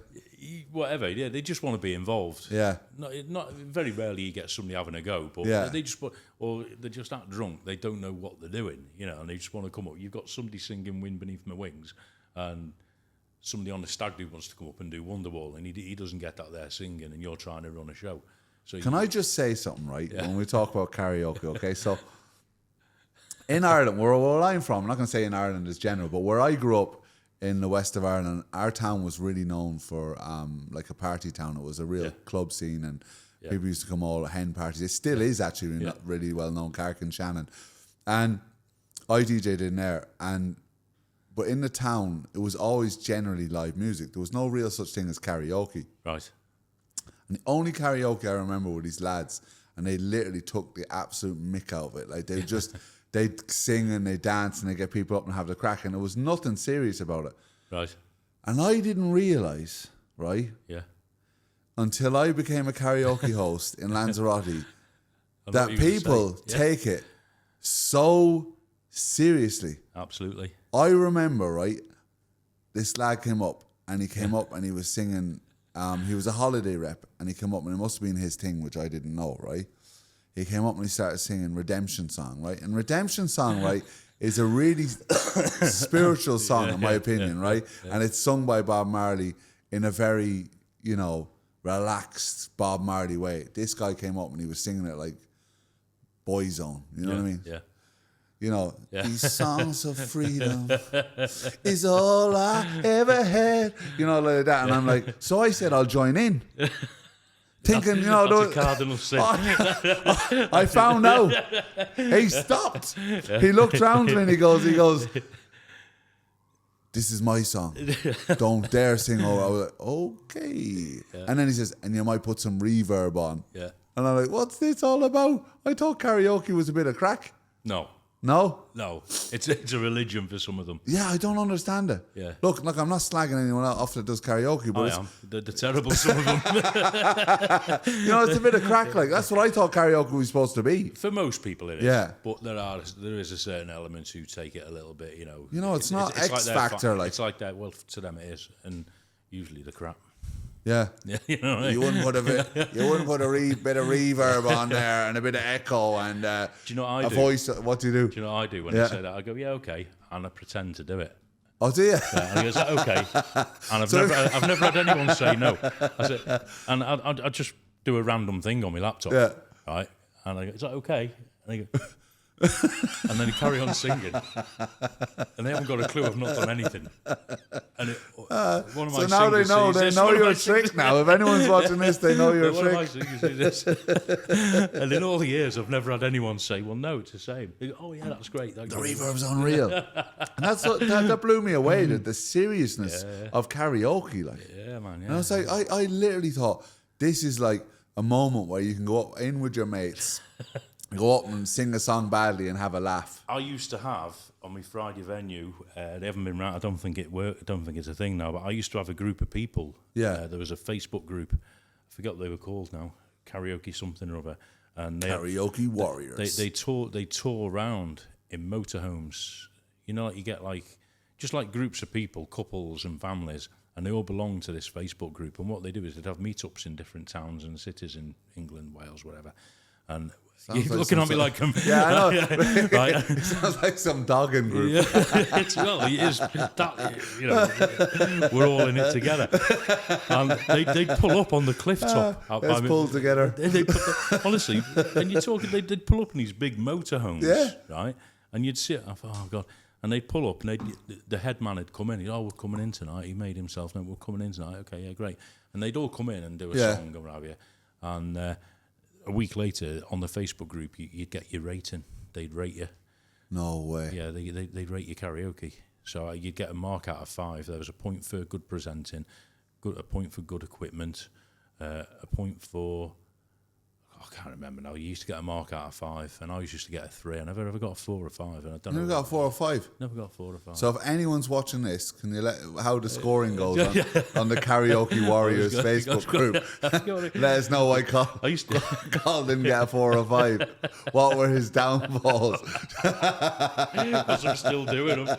[SPEAKER 2] Whatever, yeah, they just want to be involved.
[SPEAKER 1] Yeah.
[SPEAKER 2] Not very rarely you get somebody having a go, but they just, or they're just that drunk, they don't know what they're doing, and they just want to come up. You've got somebody singing Wind Beneath My Wings, and somebody on the stag do wants to come up and do Wonderwall, and he doesn't get that there singing, and you're trying to run a show. So
[SPEAKER 1] can I just say something, right? Yeah. When we talk about karaoke, okay? So in Ireland, where I'm from, I'm not going to say in Ireland as general, but where I grew up, in the west of Ireland, our town was really known for like a party town. It was a real club scene, and people used to come all hen parties. It still is actually really well known, Carrick and Shannon. And I DJ'd in there, and but in the town, it was always generally live music. There was no real such thing as karaoke.
[SPEAKER 2] Right.
[SPEAKER 1] And the only karaoke I remember were these lads, and they literally took the absolute mick out of it. Like they'd sing and they dance and they get people up and have the crack, and there was nothing serious about it.
[SPEAKER 2] Right.
[SPEAKER 1] And I didn't realise, right?
[SPEAKER 2] Yeah.
[SPEAKER 1] Until I became a karaoke host in Lanzarote, that people take it so seriously.
[SPEAKER 2] Absolutely.
[SPEAKER 1] I remember, right, this lad came up and he was singing, he was a holiday rep and he came up and it must have been his thing, which I didn't know, right? He came up and he started singing Redemption Song, right? And Redemption Song, right, is a really spiritual song in my opinion, right? Yeah. And it's sung by Bob Marley in a very, relaxed Bob Marley way. This guy came up and he was singing it like Boyzone, you know what I mean?
[SPEAKER 2] Yeah.
[SPEAKER 1] These songs of freedom is all I ever had, like that. And I'm like, so I said, I'll join in. Thinking,
[SPEAKER 2] that's a cardinal sin.
[SPEAKER 1] I found out. He stopped. He looked round to me and he goes, this is my song. Don't dare sing over. I was like, okay. Yeah. And then he says, and you might put some reverb on.
[SPEAKER 2] Yeah.
[SPEAKER 1] And I'm like, what's this all about? I thought karaoke was a bit of crack.
[SPEAKER 2] No.
[SPEAKER 1] No?
[SPEAKER 2] No. It's a religion for some of them.
[SPEAKER 1] Yeah, I don't understand it.
[SPEAKER 2] Yeah.
[SPEAKER 1] Look, I'm not slagging anyone off that does karaoke, but
[SPEAKER 2] I am. They're terrible, some of them.
[SPEAKER 1] It's a bit of crack. Like, that's what I thought karaoke was supposed to be.
[SPEAKER 2] For most people, it is.
[SPEAKER 1] Yeah.
[SPEAKER 2] But there is a certain element who take it a little bit,
[SPEAKER 1] it's not X Factor.
[SPEAKER 2] It's like that. Well, to them it is. And usually the crap.
[SPEAKER 1] Yeah.
[SPEAKER 2] Yeah, you know what I mean?
[SPEAKER 1] You wouldn't put a bit of reverb on there and a bit of echo and
[SPEAKER 2] do you know what I do?
[SPEAKER 1] Voice. What do you do?
[SPEAKER 2] Do you know what I do when I say that? I go, yeah, okay, and I pretend to do it.
[SPEAKER 1] Oh, do you?
[SPEAKER 2] Yeah, and he goes, okay, and I've never had anyone say no. I said, and I just do a random thing on my laptop, right? And I go, is that okay? And he goes, and then he carry on singing, and they haven't got a clue I've not done anything. And one of my
[SPEAKER 1] so now they know you're a trick now. If anyone's watching this, they know you're a trick.
[SPEAKER 2] One of my singers do this. And in all the years, I've never had anyone say, "Well, no, it's the same." They go, "Oh yeah, that's great."
[SPEAKER 1] The reverb's unreal, and that blew me away. The seriousness of karaoke, like
[SPEAKER 2] man. Yeah.
[SPEAKER 1] And I was like, I literally thought this is like a moment where you can go up in with your mates. Go up and sing a song badly and have a laugh.
[SPEAKER 2] I used to have on my Friday venue. They haven't been around. I don't think it worked. I don't think it's a thing now. But I used to have a group of people.
[SPEAKER 1] Yeah.
[SPEAKER 2] There was a Facebook group. I forgot what they were called now. Karaoke something or other. And
[SPEAKER 1] Karaoke Warriors.
[SPEAKER 2] They tour around in motorhomes. Like you get just like groups of people, couples and families, and they all belong to this Facebook group. And what they do is they'd have meetups in different towns and cities in England, Wales, whatever. And you're looking at me like I'm...
[SPEAKER 1] Yeah, I know. Right? It sounds like some dogging group.
[SPEAKER 2] Yeah. It is. We're all in it together. And they'd pull up on the cliff top.
[SPEAKER 1] Let's pull together.
[SPEAKER 2] Honestly, and you're talking, they'd pull up in these big motorhomes, right? And you'd sit, I thought, oh, God. And they'd pull up, and the head man had come in. He'd, we're coming in tonight. He made himself know, we're coming in tonight. Okay, yeah, great. And they'd all come in and do a song or whatever. And... a week later, on the Facebook group, you'd get your rating. They'd rate you.
[SPEAKER 1] No way.
[SPEAKER 2] Yeah, they'd rate your karaoke. So you'd get a mark out of 5. There was a point for good presenting, a point for good equipment, a point for... I can't remember now. You used to get a mark out of 5, and I used to get a 3. I never ever got a 4 or 5. And I don't
[SPEAKER 1] never
[SPEAKER 2] know
[SPEAKER 1] got a 4 or 5?
[SPEAKER 2] Never got a 4 or 5.
[SPEAKER 1] So if anyone's watching this, can you how the scoring goes on the Karaoke Warriors Facebook group? Let us know why Colin didn't get a 4 or 5. What were his downfalls?
[SPEAKER 2] Because I'm still doing them.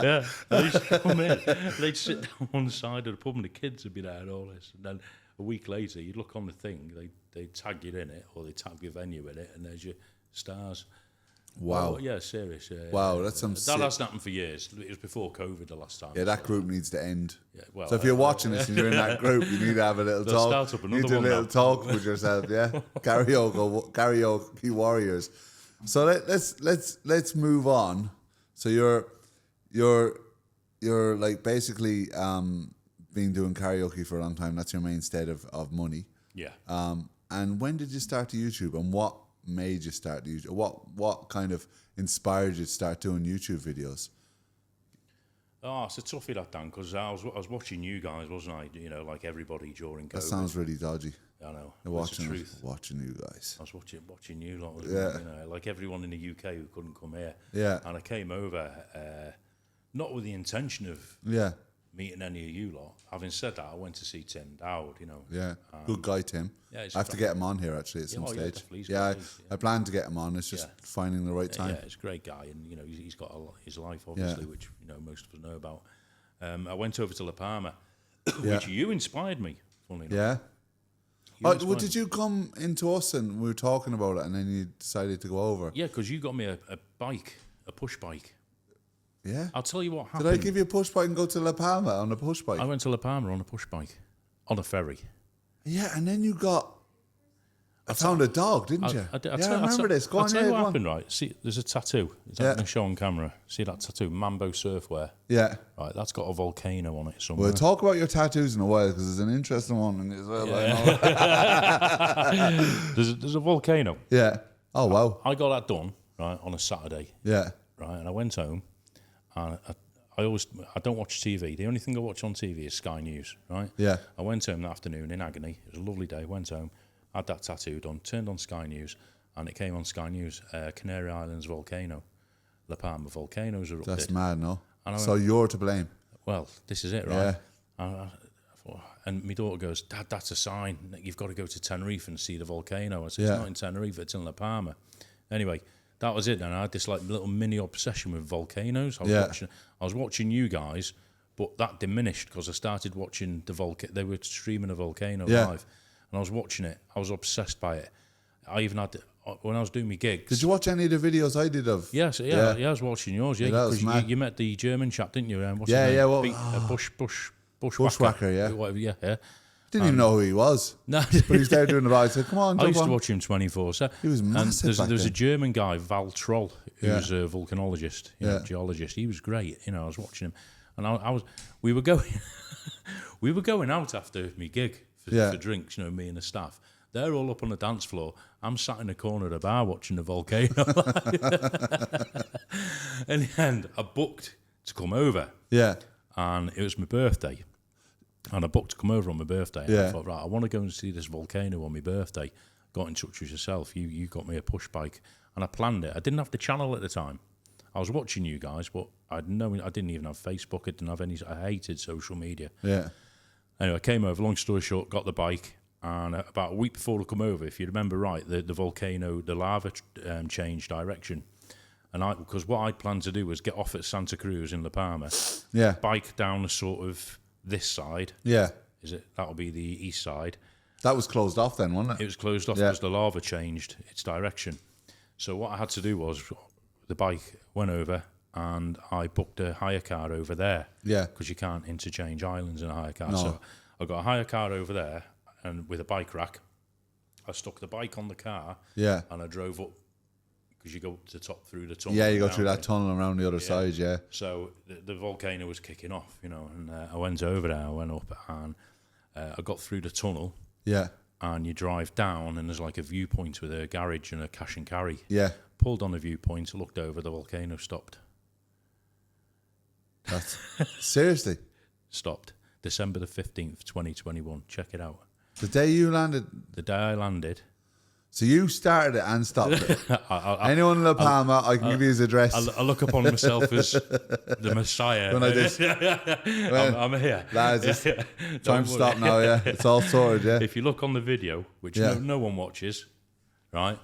[SPEAKER 2] Yeah. They used to come in. They'd sit down one side of the pub and the kids would be there and all this. And then a week later, you'd look on the thing, they tag you in it, or they tag your venue in it, and there's your stars.
[SPEAKER 1] Wow.
[SPEAKER 2] Yeah, serious. Yeah,
[SPEAKER 1] wow, that's some
[SPEAKER 2] that hasn't happened for years. It was before COVID the last time.
[SPEAKER 1] Yeah, that group needs to end.
[SPEAKER 2] Yeah, well,
[SPEAKER 1] so if you're watching this and you're in that group, you need to have a little talk.
[SPEAKER 2] Start up
[SPEAKER 1] you need to do a little talk with yourself, yeah? Karaoke Warriors. So let's move on. So you're like basically been doing karaoke for a long time. That's your mainstay of money.
[SPEAKER 2] Yeah.
[SPEAKER 1] And when did you start the YouTube, and what made you start the YouTube? What kind of inspired you to start doing YouTube videos?
[SPEAKER 2] Oh, it's a toughie that, Dan, because I was watching you guys, wasn't I? You know, like everybody during COVID.
[SPEAKER 1] That sounds really dodgy.
[SPEAKER 2] I know.
[SPEAKER 1] Watching you guys.
[SPEAKER 2] I was watching you lot as well, you know, like everyone in the UK who couldn't come here.
[SPEAKER 1] Yeah.
[SPEAKER 2] And I came over, not with the intention of meeting any of you lot. Having said that, I went to see Tim Dowd, you know.
[SPEAKER 1] Yeah, good guy, Tim. Yeah, I have to get him on here actually at some stage. I plan to get him on. It's just finding the right time.
[SPEAKER 2] Yeah, he's a great guy, and you know he's got his life obviously, which you know most of us know about. I went over to La Palma, which you inspired me. Funnily enough.
[SPEAKER 1] Well, did you come into us and we were talking about it, and then you decided to go over?
[SPEAKER 2] Yeah, because you got me a bike, a push bike.
[SPEAKER 1] Yeah.
[SPEAKER 2] I'll tell you what happened.
[SPEAKER 1] Did I give you a push bike and go to La Palma on a push bike?
[SPEAKER 2] I went to La Palma on a push bike, on a ferry.
[SPEAKER 1] Yeah, and then you got... I found a dog, didn't you? I remember this. Go on,
[SPEAKER 2] I'll tell you what happened, right? See, there's a tattoo. It's not going to show on camera. See that tattoo? Mambo Surfwear.
[SPEAKER 1] Yeah.
[SPEAKER 2] Right, that's got a volcano on it somewhere.
[SPEAKER 1] We'll talk about your tattoos in a while, because there's an interesting one in it as well.
[SPEAKER 2] There's a volcano.
[SPEAKER 1] Yeah. Oh, wow.
[SPEAKER 2] I got that done, right, on a Saturday.
[SPEAKER 1] Yeah.
[SPEAKER 2] Right, and I went home, and I don't watch TV. The only thing I watch on TV is Sky News, right?
[SPEAKER 1] Yeah.
[SPEAKER 2] I went home that afternoon in agony. It was a lovely day. Went home, had that tattoo done, turned on Sky News, and it came on Sky News, Canary Islands volcano. La Palma volcanoes are up there.
[SPEAKER 1] That's mad, no? So you're to blame.
[SPEAKER 2] Well, this is it, right? Yeah. And my daughter goes, Dad, that's a sign. You've got to go to Tenerife and see the volcano. I said, it's not in Tenerife, it's in La Palma. Anyway, that was it. And I had this like little mini obsession with volcanoes. I was watching you guys, but that diminished because I started watching the volcano. They were streaming a volcano live, and I was watching it. I was obsessed by it. I even had when I was doing my gigs.
[SPEAKER 1] Did you watch any of the videos I did of?
[SPEAKER 2] Yes, I was watching yours. Yeah, because you met the German chap, didn't you?
[SPEAKER 1] Bushwhacker, yeah.
[SPEAKER 2] Whatever, yeah.
[SPEAKER 1] Didn't even know who he was. No. But he was there doing the ride. I said, come on,
[SPEAKER 2] I used to watch him 24/7.
[SPEAKER 1] He was massive.
[SPEAKER 2] There was a German guy, Val Troll, who was a volcanologist, geologist. He was great. You know, I was watching him, and we were going out after my gig for drinks. You know, me and the staff. They're all up on the dance floor. I'm sat in the corner of the bar watching the volcano. In the end, I booked to come over.
[SPEAKER 1] Yeah.
[SPEAKER 2] And it was my birthday. And I booked to come over on my birthday. And I thought, right, I want to go and see this volcano on my birthday. Got in touch with yourself. You got me a push bike. And I planned it. I didn't have the channel at the time. I was watching you guys, but I didn't even have Facebook. I didn't have any. I hated social media.
[SPEAKER 1] Yeah. Anyway,
[SPEAKER 2] I came over, long story short, got the bike. And about a week before I come over, if you remember right, the volcano, the lava changed direction. And because what I'd planned to do was get off at Santa Cruz in La Palma, bike down the sort of this side.
[SPEAKER 1] Yeah.
[SPEAKER 2] That'll be the east side.
[SPEAKER 1] That was closed off then, wasn't it?
[SPEAKER 2] It was closed off because the lava changed its direction. So what I had to do was the bike went over and I booked a hire car over there.
[SPEAKER 1] Yeah.
[SPEAKER 2] Because you can't interchange islands in a hire car.
[SPEAKER 1] No.
[SPEAKER 2] So I got a hire car over there and with a bike rack. I stuck the bike on the car and I drove up. Because you go to the top through the tunnel.
[SPEAKER 1] Yeah, you go through that tunnel around the other side,
[SPEAKER 2] So the volcano was kicking off, you know, and I went over there, I went up, and I got through the tunnel.
[SPEAKER 1] Yeah.
[SPEAKER 2] And you drive down, and there's like a viewpoint with a garage and a cash and carry.
[SPEAKER 1] Yeah.
[SPEAKER 2] Pulled on the viewpoint, looked over, the volcano stopped.
[SPEAKER 1] That's seriously?
[SPEAKER 2] Stopped. December the 15th, 2021. Check it out.
[SPEAKER 1] The day you landed?
[SPEAKER 2] The day I landed.
[SPEAKER 1] So you started it and stopped it. Anyone in La Palma, I can give you his address.
[SPEAKER 2] I look upon myself as the Messiah.
[SPEAKER 1] When I did,
[SPEAKER 2] I'm here.
[SPEAKER 1] Lads, time to stop now, It's all sorted,
[SPEAKER 2] If you look on the video, which no one watches, right?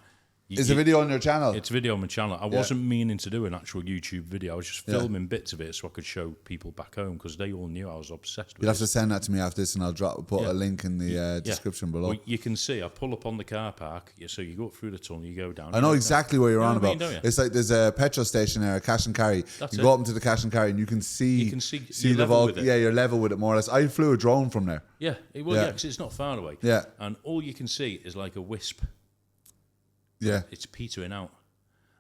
[SPEAKER 1] Is the video on your channel?
[SPEAKER 2] It's video on my channel. I wasn't meaning to do an actual YouTube video. I was just filming bits of it so I could show people back home because they all knew I was obsessed with it.
[SPEAKER 1] You'll have to send that to me after this and I'll put a link in the description below.
[SPEAKER 2] Well, you can see, I pull up on the car park. So you go up through the tunnel, you go down.
[SPEAKER 1] I know exactly what you're on about.
[SPEAKER 2] Don't you?
[SPEAKER 1] It's like there's a petrol station there, a cash and carry. You go up into the cash and carry and you can see the volcano. Yeah, you're level with it more or less. I flew a drone from there.
[SPEAKER 2] Yeah, because it's not far away.
[SPEAKER 1] Yeah.
[SPEAKER 2] And all you can see is like a wisp.
[SPEAKER 1] Yeah.
[SPEAKER 2] It's petering out.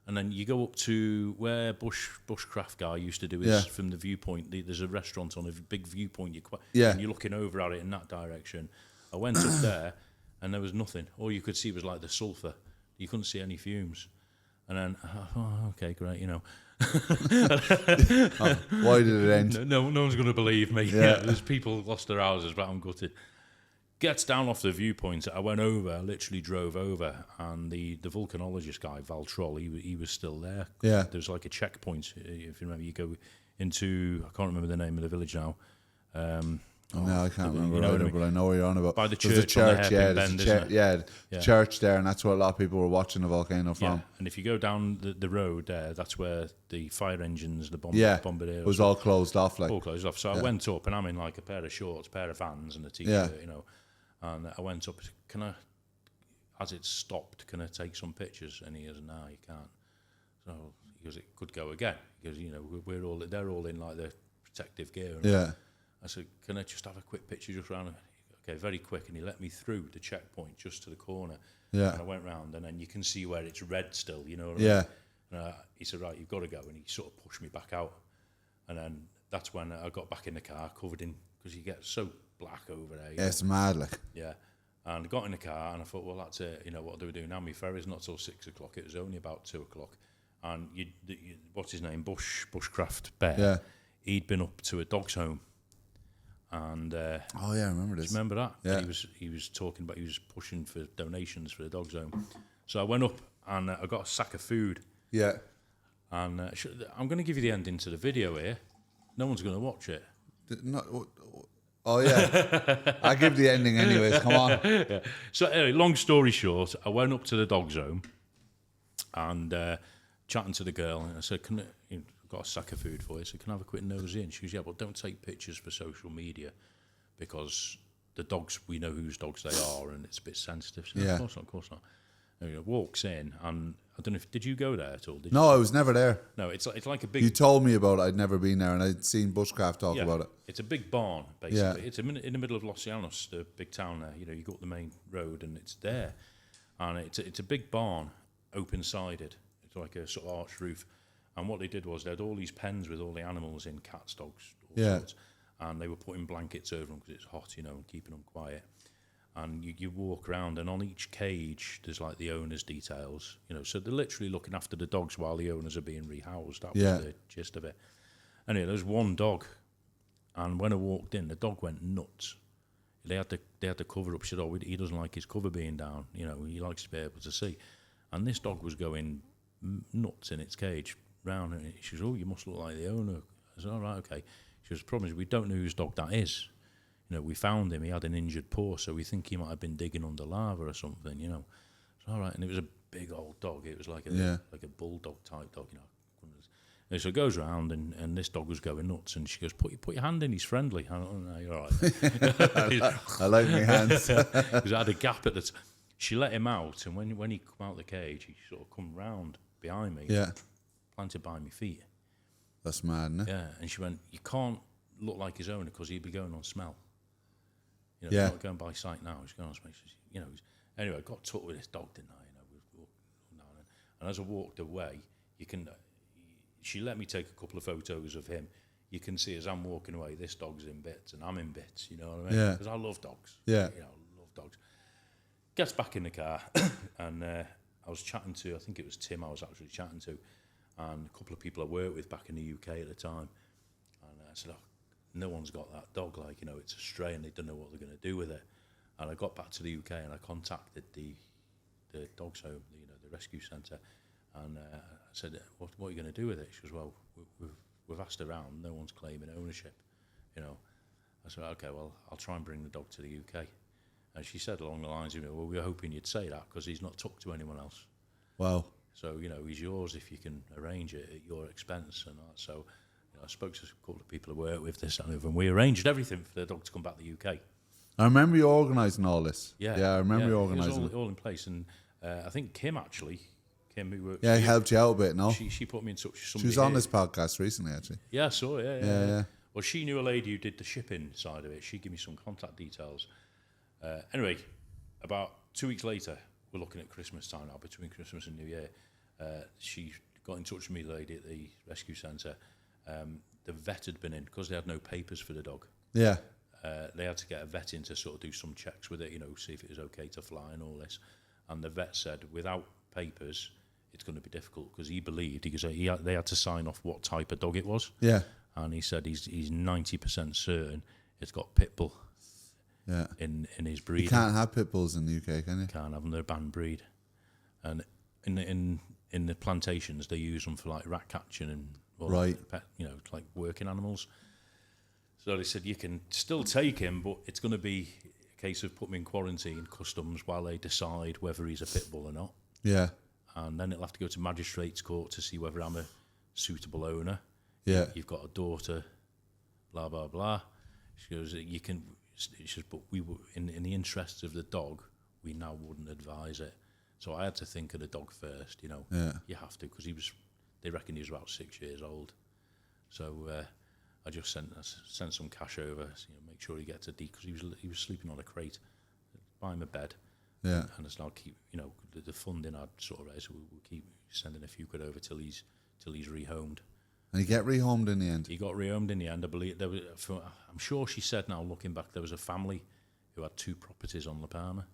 [SPEAKER 2] And then you go up to where Bushcraft guy used to do his from the viewpoint. There's a restaurant on a big viewpoint. And you're looking over at it in that direction. I went up there and there was nothing. All you could see was like the sulphur. You couldn't see any fumes. And then, okay, great, you know.
[SPEAKER 1] Why did it end?
[SPEAKER 2] No one's going to believe me. Yeah. There's people lost their houses, but I'm gutted. Gets down off the viewpoint. I went over, literally drove over, and the volcanologist guy, Val Troll, he was still there.
[SPEAKER 1] Yeah.
[SPEAKER 2] There's like a checkpoint. If you remember, you go into, I can't remember the name of the village now.
[SPEAKER 1] No, I can't remember either, but I know what you're on about.
[SPEAKER 2] By the
[SPEAKER 1] There's
[SPEAKER 2] church,
[SPEAKER 1] a church,
[SPEAKER 2] yeah,
[SPEAKER 1] church there, and that's where a lot of people were watching the volcano from.
[SPEAKER 2] Yeah, and if you go down the road there, that's where the fire engines, the bombardiers,
[SPEAKER 1] it was all closed off, like
[SPEAKER 2] all closed off. So I went up, and I'm in like a pair of shorts, pair of Vans, and a t-shirt, And I went up. Can I? As it stopped, can I take some pictures? And he goes, "No, you can't." So he goes, "It could go again." Because they're all in like the protective gear.
[SPEAKER 1] Yeah.
[SPEAKER 2] I said, "Can I just have a quick picture just round?" Okay, very quick, and he let me through the checkpoint just to the corner.
[SPEAKER 1] Yeah.
[SPEAKER 2] And I went round, and then you can see where it's red still. You know what
[SPEAKER 1] I
[SPEAKER 2] mean? He said, "Right, you've got to go," and he sort of pushed me back out. And then that's when I got back in the car, covered in, because you get so black over there.
[SPEAKER 1] Yeah, it's mad, like.
[SPEAKER 2] Yeah. And I got in the car, and I thought, well, that's it. What do we do now? My ferry's not till 6 o'clock. It was only about 2 o'clock. And what's his name? Bushcraft Bear.
[SPEAKER 1] Yeah.
[SPEAKER 2] He'd been up to a dog's home. And
[SPEAKER 1] I remember this.
[SPEAKER 2] Remember that?
[SPEAKER 1] Yeah.
[SPEAKER 2] He was talking about, he was pushing for donations for the dog's home. So I went up, and I got a sack of food.
[SPEAKER 1] Yeah.
[SPEAKER 2] And I'm going to give you the ending to the video here. No one's going to watch it.
[SPEAKER 1] Oh, yeah. I give the ending anyways. Come on.
[SPEAKER 2] Yeah. So anyway, long story short, I went up to the dog's home and chatting to the girl, and I said, I've got a sack of food for you, so can I have a quick nosy in? She goes, yeah, but don't take pictures for social media because the dogs, we know whose dogs they are, and it's a bit sensitive. So,
[SPEAKER 1] yeah.
[SPEAKER 2] Of course not. And walks in, and I don't know did you go there at all?
[SPEAKER 1] No, I was never there.
[SPEAKER 2] No, it's like a big...
[SPEAKER 1] You told me about it, I'd never been there, and I'd seen Bushcraft talk about it.
[SPEAKER 2] It's a big barn, basically.
[SPEAKER 1] Yeah.
[SPEAKER 2] It's in the middle of Los Llanos, the big town there. You go up the main road, and it's there. And it's a big barn, open-sided. It's like a sort of arched roof. And what they did was they had all these pens with all the animals in, cats, dogs, all sorts. And they were putting blankets over them because it's hot, and keeping them quiet. And you walk around, and on each cage, there's like the owner's details, so they're literally looking after the dogs while the owners are being rehoused. That was the gist of it. Anyway, there's one dog, and when I walked in, the dog went nuts. They had to cover up. She said, he doesn't like his cover being down, he likes to be able to see. And this dog was going nuts in its cage round, and she goes, you must look like the owner. I said, all right, okay. She goes, the problem is we don't know whose dog that is. We found him, he had an injured paw, so we think he might have been digging under lava or something, So, all right, and it was a big old dog. It was like a bulldog type dog, And so it goes round, and this dog was going nuts, and she goes, put your hand in, he's friendly. I don't know, you're all right.
[SPEAKER 1] I like my hands.
[SPEAKER 2] Because I had a gap at the she let him out, and when he come out of the cage, he sort of come round behind me, planted by my feet.
[SPEAKER 1] That's mad, isn't it?
[SPEAKER 2] Yeah, and she went, you can't look like his owner because he'd be going on smell. He's not going by sight now. He's going on smell. Anyway, I got took with this dog, didn't I? And as I walked away, she let me take a couple of photos of him. You can see as I'm walking away, this dog's in bits and I'm in bits. You know what I mean?
[SPEAKER 1] Yeah.
[SPEAKER 2] Because I love dogs.
[SPEAKER 1] Yeah.
[SPEAKER 2] I love dogs. Gets back in the car, and I was chatting to, I think it was Tim I was actually chatting to, and a couple of people I worked with back in the UK at the time. And I said, no one's got that dog, it's a stray and they don't know what they're going to do with it. And I got back to the UK and I contacted the dog's home, the rescue centre, and I said, what are you going to do with it? She goes, well, we've asked around, no one's claiming ownership, I said, okay, well, I'll try and bring the dog to the UK. And she said along the lines, well, we were hoping you'd say that because he's not took to anyone else.
[SPEAKER 1] Wow.
[SPEAKER 2] So, he's yours if you can arrange it at your expense and that. So, I spoke to a couple of people who work with this, and we arranged everything for the dog to come back to the UK.
[SPEAKER 1] I remember you organising all this.
[SPEAKER 2] Yeah,
[SPEAKER 1] I remember you organising
[SPEAKER 2] it. Was all in place, and I think Kim who works.
[SPEAKER 1] Yeah, helped you out a bit, no?
[SPEAKER 2] She put me in touch with somebody.
[SPEAKER 1] She was on this podcast recently, actually.
[SPEAKER 2] Yeah, I saw it. Yeah. Well, she knew a lady who did the shipping side of it. She gave me some contact details. Anyway, about 2 weeks later, we're looking at Christmas time now, between Christmas and New Year. She got in touch with me, the lady at the rescue centre. The vet had been in because they had no papers for the dog.
[SPEAKER 1] Yeah.
[SPEAKER 2] They had to get a vet in to sort of do some checks with it, see if it was okay to fly and all this. And the vet said, without papers, it's going to be difficult because he believed they had to sign off what type of dog it was.
[SPEAKER 1] Yeah.
[SPEAKER 2] And he said he's 90% certain it's got pit bull.
[SPEAKER 1] Yeah.
[SPEAKER 2] In his breed.
[SPEAKER 1] You can't have pit bulls in the UK, can you?
[SPEAKER 2] Can't have them. They're a banned breed. And in the plantations, they use them for like rat catching and like pet, like working animals. So they said you can still take him, but it's going to be a case of putting him in quarantine, customs, while they decide whether he's a pit bull or not.
[SPEAKER 1] Yeah.
[SPEAKER 2] And then it'll have to go to magistrate's court to see whether I'm a suitable owner.
[SPEAKER 1] Yeah.
[SPEAKER 2] You've got a daughter, blah, blah, blah. She goes, you can... She says, but we were in the interests of the dog, we now wouldn't advise it. So I had to think of the dog first,
[SPEAKER 1] Yeah.
[SPEAKER 2] You have to, because they reckon he was about 6 years old. So I just sent some cash over, make sure he gets a D, because he was sleeping on a crate. Buy him a bed.
[SPEAKER 1] Yeah.
[SPEAKER 2] And I'll keep, the funding I'd sort of raise, so we'll keep sending a few quid over till he's rehomed.
[SPEAKER 1] And he get rehomed in the end?
[SPEAKER 2] He got rehomed in the end. I believe there was. I'm sure she said now, looking back, there was a family who had 2 properties on La Palma,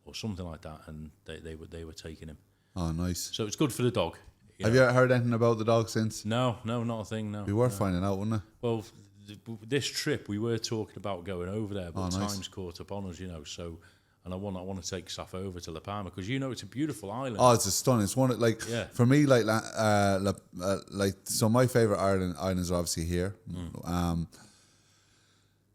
[SPEAKER 2] or something like that, and they were taking him.
[SPEAKER 1] Oh, nice.
[SPEAKER 2] So it's good for the dog.
[SPEAKER 1] Have you ever heard anything about the dog since?
[SPEAKER 2] No, not a thing. No.
[SPEAKER 1] It'd be worth finding out, wouldn't it?
[SPEAKER 2] Well, this trip we were talking about going over there, but
[SPEAKER 1] nice.
[SPEAKER 2] time's caught up on us, So. And I want to take Saf over to La Palma because it's a beautiful island.
[SPEAKER 1] Oh, it's a stunning. It's one for me so my favorite islands are obviously here. I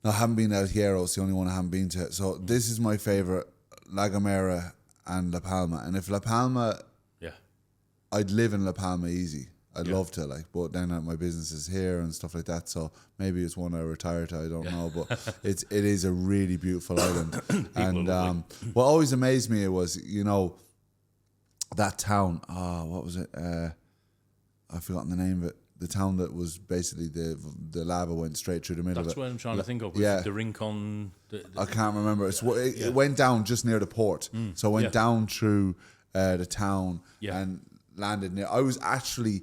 [SPEAKER 1] haven't been out here. It's the only one I haven't been to. So this is my favorite, La Gomera and La Palma. And if La Palma, I'd live in La Palma easy. I'd love to, but then my business is here and stuff like that. So maybe it's one I retire to. I don't know, but it is a really beautiful island. And what always amazed me was, that town. What was it? I've forgotten the name of it. The town that was basically the lava went straight through the middle.
[SPEAKER 2] That's
[SPEAKER 1] of it.
[SPEAKER 2] what I'm trying to think of. The Rincon.
[SPEAKER 1] I can't remember. It went down just near the port, so it went down through the town and landed near. I was actually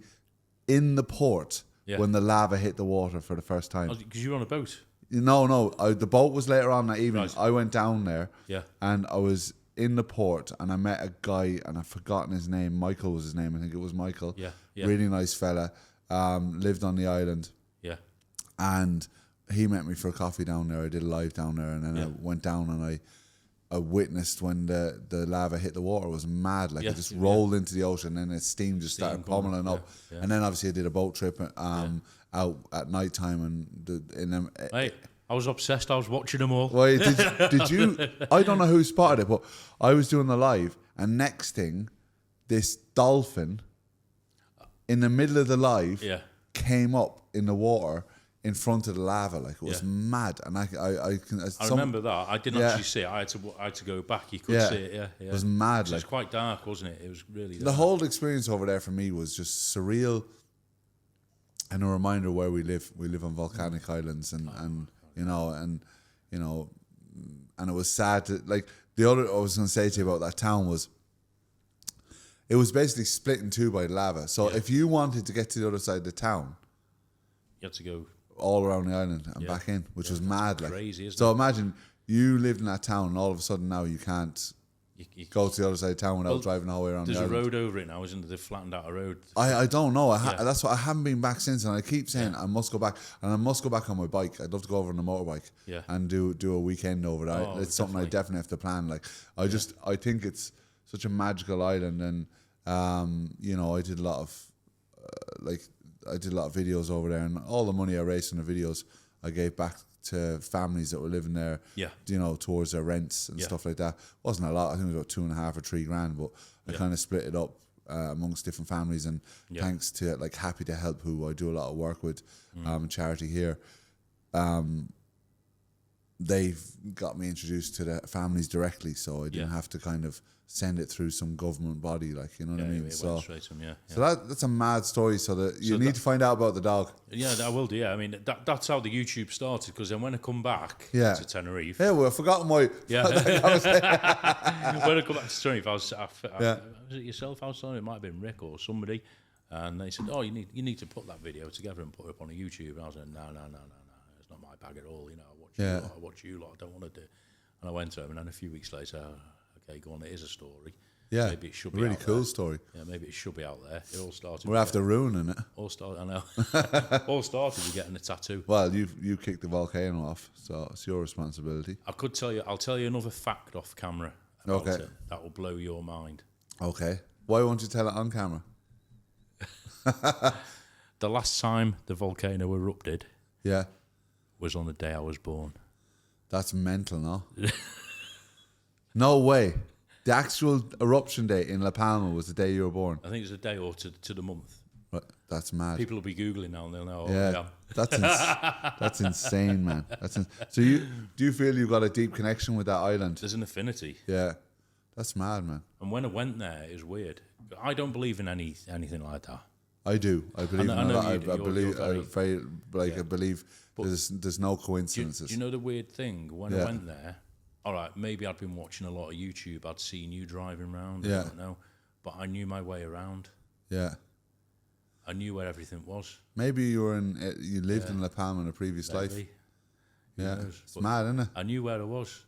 [SPEAKER 1] in the port when the lava hit the water for the first time.
[SPEAKER 2] Because you were on a boat?
[SPEAKER 1] No. The boat was later on that evening.
[SPEAKER 2] Right.
[SPEAKER 1] I went down there and I was in the port and I met a guy and I've forgotten his name. Michael was his name. I think it was Michael.
[SPEAKER 2] Yeah.
[SPEAKER 1] Really nice fella. Lived on the island.
[SPEAKER 2] Yeah.
[SPEAKER 1] And he met me for a coffee down there. I did a live down there and then I went down and I witnessed when the lava hit the water. It was mad. It just rolled into the ocean and its steam just started pummeling up. Yeah. And then obviously I did a boat trip out at night time
[SPEAKER 2] Hey, I was obsessed. I was watching them all.
[SPEAKER 1] Well, did you? I don't know who spotted it, but I was doing the live and next thing, this dolphin in the middle of the live came up in the water in front of the lava, it was mad, and I
[SPEAKER 2] remember that. I didn't actually see it. I had to go back. You could see it. Yeah.
[SPEAKER 1] It was mad.
[SPEAKER 2] It was quite dark, wasn't it? It was really dark.
[SPEAKER 1] The whole experience over there for me was just surreal, and a reminder where we live. We live on volcanic islands, and it was sad to the other. I was going to say to you about that town was. It was basically split in two by lava. So if you wanted to get to the other side of the town,
[SPEAKER 2] you had to go
[SPEAKER 1] all around the island and back in, which was mad.
[SPEAKER 2] Crazy, isn't it?
[SPEAKER 1] So imagine you lived in that town and all of a sudden now you can't go to the other side of town without driving the whole way around the island.
[SPEAKER 2] There's a road over it now, isn't there? They've flattened out a road.
[SPEAKER 1] I don't know. That's why I haven't been back since, and I keep saying I must go back, and I must go back on my bike. I'd love to go over on a motorbike and do a weekend over there. It's something I definitely have to plan. I think it's such a magical island, and I did a lot of videos over there, and all the money I raised from the videos I gave back to families that were living there, towards their rents and stuff like that. Wasn't a lot. I think it was about $2.5 or $3 but I kind of split it up amongst different families, and thanks to Happy to Help, who I do a lot of work with, charity here, they've got me introduced to the families directly, so I didn't have to kind of send it through some government body, you know what I mean? So that's a mad story. So you need to find out about the dog.
[SPEAKER 2] Yeah, I will do. Yeah, I mean that's how the YouTube started. Because then when I come back to Tenerife,
[SPEAKER 1] well, I've forgotten my.
[SPEAKER 2] When I come back to Tenerife, was it yourself? I was on. It might have been Rick or somebody, and they said, "Oh, you need to put that video together and put it up on a YouTube." And I was like, "No, it's not my bag at all. I watch you lot. I don't want to do." And I went to him, and then a few weeks later. Okay, go on, it is a story.
[SPEAKER 1] Yeah,
[SPEAKER 2] maybe it should be
[SPEAKER 1] really
[SPEAKER 2] out
[SPEAKER 1] cool
[SPEAKER 2] there.
[SPEAKER 1] story.
[SPEAKER 2] Yeah, maybe it should be out there. It all started.
[SPEAKER 1] We're after ruining it.
[SPEAKER 2] I know. All started with getting a tattoo.
[SPEAKER 1] Well, you kicked the volcano off, so it's your responsibility.
[SPEAKER 2] I'll tell you another fact off camera. About it. That will blow your mind.
[SPEAKER 1] Okay. Why won't you tell it on camera?
[SPEAKER 2] The last time the volcano erupted, was on the day I was born.
[SPEAKER 1] That's mental, no? No way. The actual eruption date in La Palma was the day you were born.
[SPEAKER 2] I think it's a day or to the month.
[SPEAKER 1] Right, that's mad.
[SPEAKER 2] People will be Googling now and they'll know.
[SPEAKER 1] That's insane, man. So do you feel you've got a deep connection with that island?
[SPEAKER 2] There's an affinity.
[SPEAKER 1] Yeah, that's mad, man.
[SPEAKER 2] And when I went there, it was weird. I don't believe in anything like that.
[SPEAKER 1] I do. I believe in that. I believe
[SPEAKER 2] But
[SPEAKER 1] there's no coincidences.
[SPEAKER 2] Do you know the weird thing? When I went there, all right, maybe I'd been watching a lot of YouTube. I'd seen you driving around. I don't know. But I knew my way around.
[SPEAKER 1] Yeah.
[SPEAKER 2] I knew where everything was.
[SPEAKER 1] Maybe you lived in La Palma in a previous life. Yeah. It's mad, isn't it?
[SPEAKER 2] I knew where I was.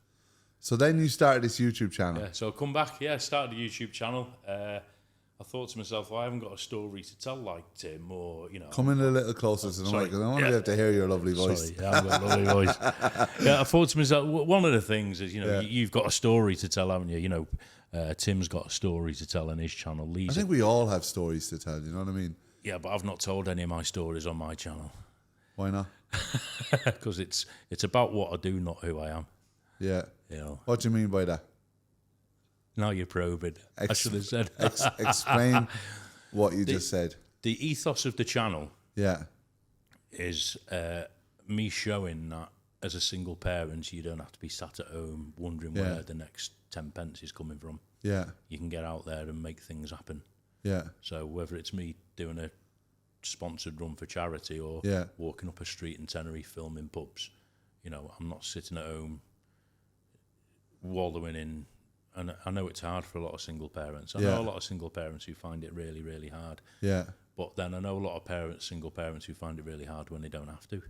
[SPEAKER 1] So then you started this YouTube channel.
[SPEAKER 2] Yeah, so I come back. Yeah, started a YouTube channel. I thought to myself, well, I haven't got a story to tell like Tim or,
[SPEAKER 1] Come in a little closer to the mic because I want to be able to hear your lovely voice.
[SPEAKER 2] Sorry, I've got a lovely voice. Yeah, I thought to myself, one of the things is, you've got a story to tell, haven't you? Tim's got a story to tell on his channel.
[SPEAKER 1] I think we all have stories to tell, you know what I mean?
[SPEAKER 2] Yeah, but I've not told any of my stories on my channel.
[SPEAKER 1] Why not?
[SPEAKER 2] Because it's about what I do, not who I am.
[SPEAKER 1] Yeah. What do you mean by that?
[SPEAKER 2] Now you're probing. I should have said.
[SPEAKER 1] Explain what you just said.
[SPEAKER 2] The ethos of the channel is me showing that as a single parent, you don't have to be sat at home wondering where the next 10 pence is coming from.
[SPEAKER 1] Yeah.
[SPEAKER 2] You can get out there and make things happen.
[SPEAKER 1] Yeah.
[SPEAKER 2] So whether it's me doing a sponsored run for charity or walking up a street in Tenerife filming pubs, I'm not sitting at home wallowing in. And I know it's hard for a lot of single parents. I know a lot of single parents who find it really, really hard. Yeah. But then I know a lot of single parents who find it really hard when they don't have to.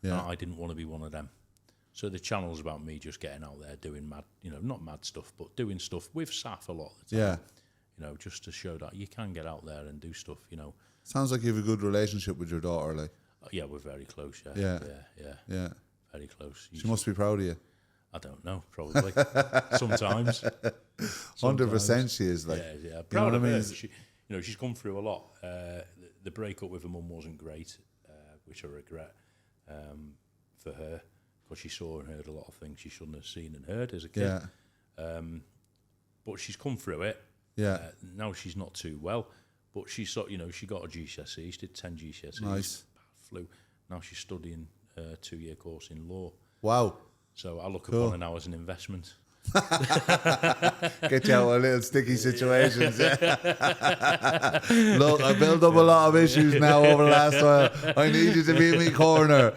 [SPEAKER 2] Yeah. And I didn't want to be one of them. So the channel's about me just getting out there doing mad, not mad stuff, but doing stuff with Saf a lot of the time. Yeah. Just to show that you can get out there and do stuff,
[SPEAKER 1] Sounds like you have a good relationship with your daughter, like.
[SPEAKER 2] Yeah, we're very close, yeah. Yeah. Very close.
[SPEAKER 1] She must be proud of you.
[SPEAKER 2] I don't know, probably. Sometimes.
[SPEAKER 1] 100% she is, like.
[SPEAKER 2] Yeah. Proud of her. She's come through a lot. The breakup with her mum wasn't great, which I regret for her, because she saw and heard a lot of things she shouldn't have seen and heard as a kid. Yeah. But she's come through it. Yeah. Now she's not too well, but she got a GCSE. She did 10 GCSEs.
[SPEAKER 1] Nice.
[SPEAKER 2] Flew. Now she's studying a 2-year course in law.
[SPEAKER 1] Wow.
[SPEAKER 2] So I look upon her now as an investment.
[SPEAKER 1] Get you out of little sticky situations. Look, I built up a lot of issues now over the last while. I need you to be in my corner.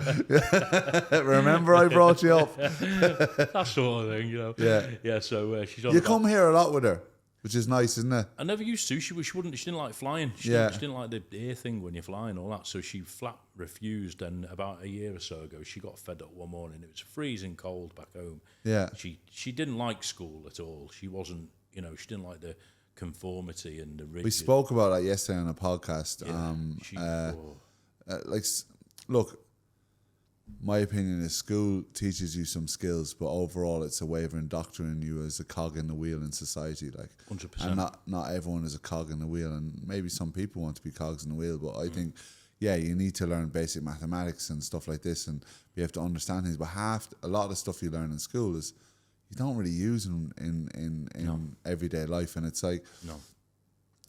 [SPEAKER 1] Remember I brought you up.
[SPEAKER 2] That sort of thing, Yeah, so she's on.
[SPEAKER 1] You come here a lot with her, which is nice, isn't it?
[SPEAKER 2] I never used to. She didn't like flying. She didn't like the air thing when you're flying, all that. So she flat refused. And about a year or so ago, she got fed up one morning. It was freezing cold back home. Yeah. She didn't like school at all. She wasn't, she didn't like the conformity and the rigid.
[SPEAKER 1] We spoke about that yesterday on a podcast. Look, my opinion is school teaches you some skills, but overall it's a way of indoctrinating you as a cog in the wheel in society. Like
[SPEAKER 2] 100%.
[SPEAKER 1] And not everyone is a cog in the wheel, and maybe some people want to be cogs in the wheel, but I think, you need to learn basic mathematics and stuff like this and be able to understand things. But a lot of the stuff you learn in school is you don't really use in everyday life, and it's like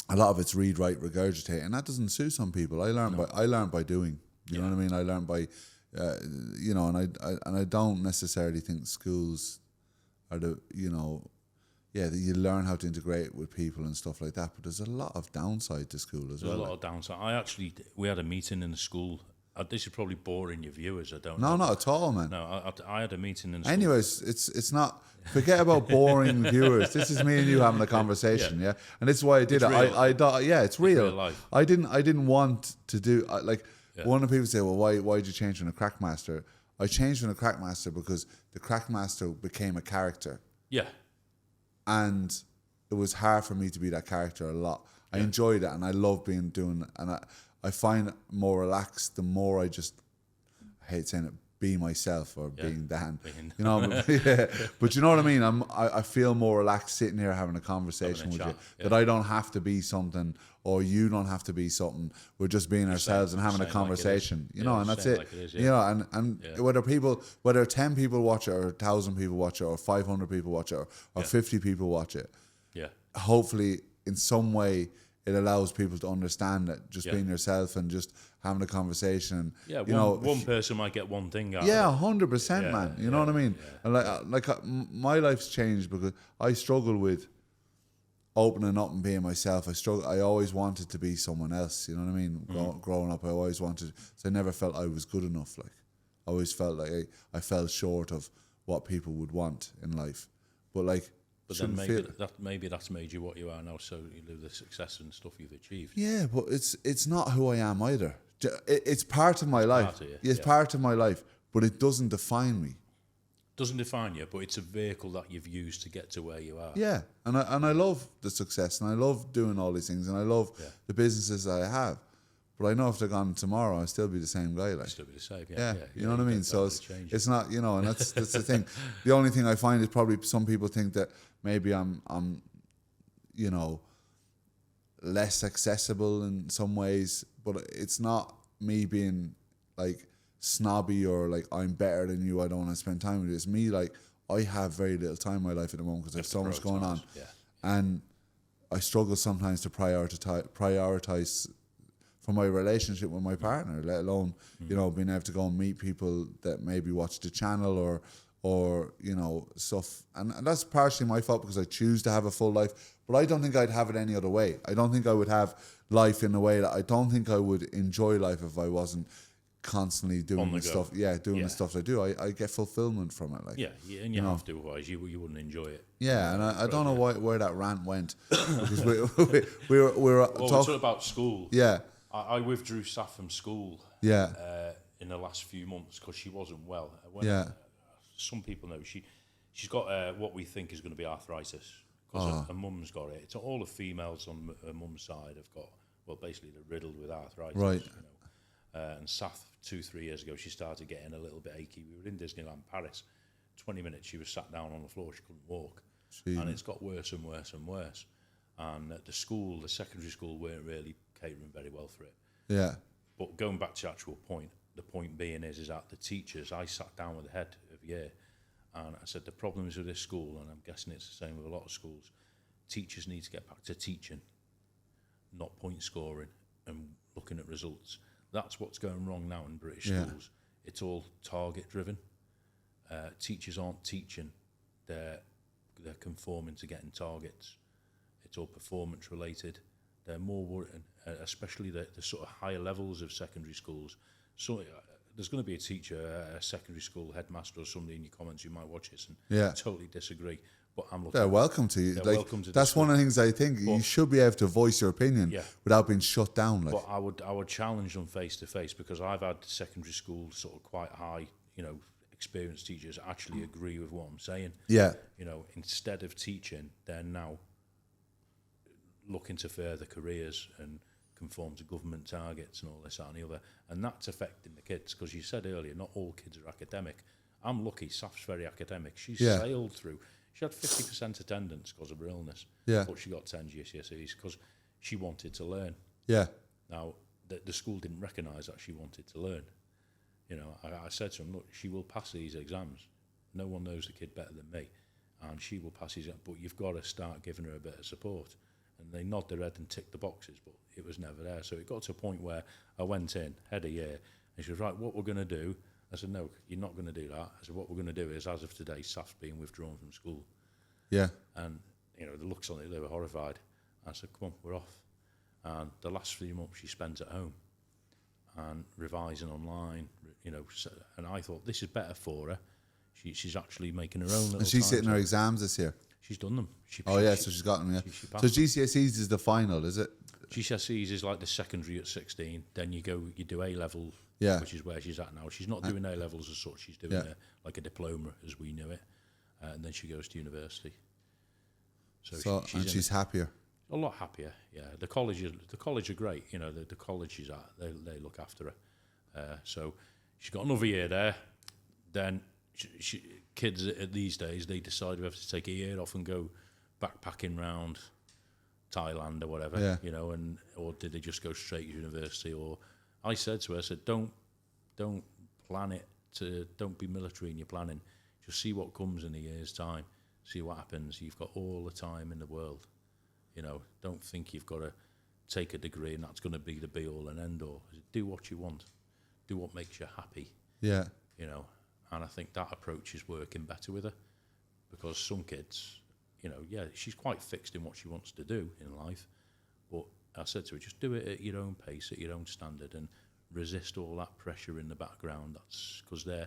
[SPEAKER 1] a lot of it's read, write, regurgitate, and that doesn't suit some people. I learned by doing. You know what I mean? I learned by and I don't necessarily think schools are that you learn how to integrate with people and stuff like that, but there's a lot of downside to school as well.
[SPEAKER 2] There's a lot of downside. We had a meeting in the school. This is probably boring your viewers, I don't
[SPEAKER 1] know.
[SPEAKER 2] No,
[SPEAKER 1] not at all, man.
[SPEAKER 2] No, I had a meeting in the school.
[SPEAKER 1] Anyways, it's not, forget about boring viewers. This is me and you having a conversation, yeah? And this is why I did it. I thought, it's real. It's real life. I didn't want to do, one of the people say, well, why did you change from a MacMaster? I changed from a MacMaster because the MacMaster became a character.
[SPEAKER 2] Yeah.
[SPEAKER 1] And it was hard for me to be that character a lot. I enjoyed it, and I love doing it, and I find it more relaxed the more I just, I hate saying it, be myself or being Dan. You know, but you know what I mean? I feel more relaxed sitting here having a conversation with you. That I don't have to be something, or you don't have to be something. We're just being ourselves and having a conversation. Like, you know, and that's it. Like it is, you know, and whether 10 people watch it, or 1,000 people watch it, or 500 people watch it, or 50 people watch it. Yeah. Hopefully, in some way, it allows people to understand that just being yourself and just having a conversation. Yeah,
[SPEAKER 2] one person might get one thing out.
[SPEAKER 1] Yeah, 100%, man. You know what I mean? Yeah. And like my life's changed because I struggle with opening up and being myself. I always wanted to be someone else. You know what I mean? Growing up, I always wanted. So I never felt I was good enough. Like, I always felt like I fell short of what people would want in life. But like.
[SPEAKER 2] But then maybe that's made you what you are now, so you live the success and stuff you've achieved.
[SPEAKER 1] Yeah, but it's not who I am either. It's part of my life. It's part of my life, but it doesn't define me.
[SPEAKER 2] Doesn't define you, but it's a vehicle that you've used to get to where you are.
[SPEAKER 1] Yeah, and I love the success, and I love doing all these things, and I love the businesses I have. But I know if they're gone tomorrow, I'll still be the same guy. Like,
[SPEAKER 2] still be the same,
[SPEAKER 1] you know what I mean? So it's not, you know, and that's the thing. The only thing I find is probably some people think that maybe I'm you know, less accessible in some ways, but it's not me being like snobby or like I'm better than you, I don't want to spend time with you. It's me, like, I have very little time in my life at the moment because there's so much going on. And I struggle sometimes to prioritize for my relationship with my partner, let alone, you know, being able to go and meet people that maybe watch the channel or you know, stuff. And that's partially my fault because I choose to have a full life, but I don't think I'd have it any other way. I don't think I would have life in a way that I don't think I would enjoy life if I wasn't constantly doing the stuff. The stuff I do. I get fulfillment from it. Like,
[SPEAKER 2] and you have to, otherwise you wouldn't enjoy it.
[SPEAKER 1] Yeah, and I don't know where that rant went because we were
[SPEAKER 2] talking about school.
[SPEAKER 1] Yeah.
[SPEAKER 2] I withdrew Saf from school in the last few months because she wasn't well. Some people know she's got what we think is going to be arthritis because her mum's got it. It's all the females on her mum's side have got, well, basically they're riddled with arthritis. Right. You know. And Saf, 2-3 years ago, she started getting a little bit achy. We were in Disneyland Paris. 20 minutes she was sat down on the floor. She couldn't walk. And it's got worse and worse and worse. And at the school, the secondary school, weren't really catering very well for it. Yeah. But going back to the actual point, the point being is that the teachers, I sat down with the head of year and I said, the problems with this school, and I'm guessing it's the same with a lot of schools, teachers need to get back to teaching, not point scoring and looking at results. That's what's going wrong now in British schools. It's all target driven. Teachers aren't teaching, they're conforming to getting targets. It's all performance related. They're more worried, especially the sort of higher levels of secondary schools. So there's going to be a teacher, a secondary school headmaster or somebody in your comments who might watch this and totally disagree. But I'm looking. They're
[SPEAKER 1] welcome to you. Welcome to that's one of the things I think you should be able to voice your opinion without being shut down. Like.
[SPEAKER 2] But I would challenge them face to face because I've had secondary school sort of quite high, you know, experienced teachers actually agree with what I'm saying. Yeah. You know, instead of teaching, they're now looking to further careers and conform to government targets and all this, that and the other. And that's affecting the kids, because you said earlier, not all kids are academic. I'm lucky, Saf's very academic. She sailed through. She had 50% attendance because of her illness, but she got 10 GCSEs because she wanted to learn. Yeah. Now, the school didn't recognise that she wanted to learn. You know, I said to them, look, she will pass these exams. No one knows the kid better than me. And she will pass these exams, but you've got to start giving her a bit of support. And they nod their head and tick the boxes, but it was never there. So it got to a point where I went in, head of year, and she was, right, what we're going to do? I said, no, you're not going to do that. I said, what we're going to do is, as of today, Saf's being withdrawn from school. Yeah. And, you know, the looks on it, they were horrified. I said, come on, we're off. And the last 3 months she spent at home and revising online, you know, and I thought, this is better for her. She's actually making her own little.
[SPEAKER 1] And she's sitting her exams this year.
[SPEAKER 2] She's done them.
[SPEAKER 1] So she's got them, yeah. So GCSEs is the final, is it?
[SPEAKER 2] GCSEs is like the secondary at 16. Then you do A-level, which is where she's at now. She's not doing A-levels as such. She's doing like a diploma as we knew it. And then she goes to university.
[SPEAKER 1] So she's happier.
[SPEAKER 2] A lot happier, yeah. The college are great. You know, the colleges they look after her. So she's got another year there. Then kids these days, they decide we have to take a year off and go backpacking round Thailand or whatever.
[SPEAKER 1] Yeah.
[SPEAKER 2] You know, or did they just go straight to university? Or I said to her, don't plan it don't be military in your planning. Just see what comes in a year's time. See what happens. You've got all the time in the world. You know, don't think you've got to take a degree and that's going to be the be-all and end-all. Do what you want. Do what makes you happy.
[SPEAKER 1] Yeah.
[SPEAKER 2] You know, and I think that approach is working better with her because some kids, you know, yeah, she's quite fixed in what she wants to do in life. But I said to her, just do it at your own pace, at your own standard, and resist all that pressure in the background. That's because their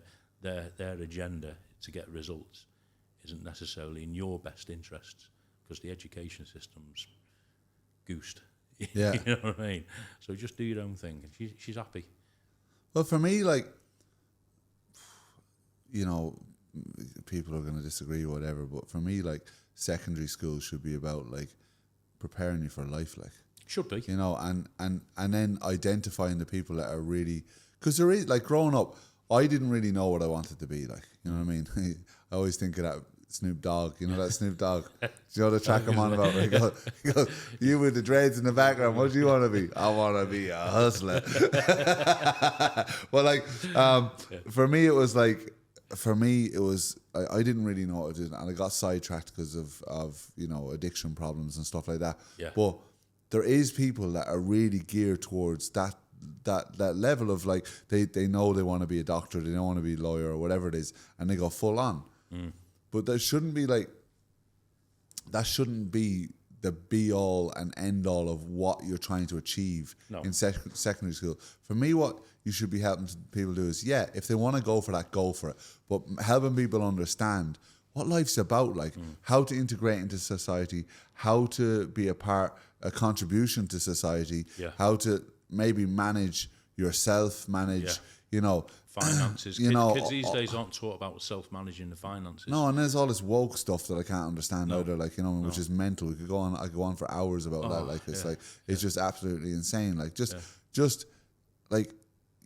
[SPEAKER 2] agenda to get results isn't necessarily in your best interests. Because the education system's goosed.
[SPEAKER 1] Yeah.
[SPEAKER 2] You know what I mean? So just do your own thing. And she's happy.
[SPEAKER 1] Well, for me, like, you know, people are going to disagree or whatever, but for me, like, secondary school should be about, like, preparing you for life, like.
[SPEAKER 2] Should be.
[SPEAKER 1] You know, and then identifying the people that are really... Because there is, like, growing up, I didn't really know what I wanted to be, like. You know what I mean? I always think of that Snoop Dogg, you know that Snoop Dogg? Do you know the track I'm on about? Where he goes, you with the dreads in the background, what do you want to be? I want to be a hustler. Well, like, for me, it was like, I didn't really know what to do, and I got sidetracked because of you know, addiction problems and stuff like that.
[SPEAKER 2] Yeah.
[SPEAKER 1] But there is people that are really geared towards that level of, like, they know they want to be a doctor, they don't want to be a lawyer or whatever it is, and they go full on. But that shouldn't be the be all and end all of what you're trying to achieve in secondary school. For me, what you should be helping people do is, yeah, if they want to go for that, go for it. But helping people understand what life's about, like how to integrate into society, how to be a contribution to society, how to maybe manage yourself, you know,
[SPEAKER 2] finances. Kids these days aren't taught about self-managing the finances.
[SPEAKER 1] No, and there's all this woke stuff that I can't understand either, like, you know, which is mental. I could go on for hours about that. Like, it's it's just absolutely insane. Like, just like,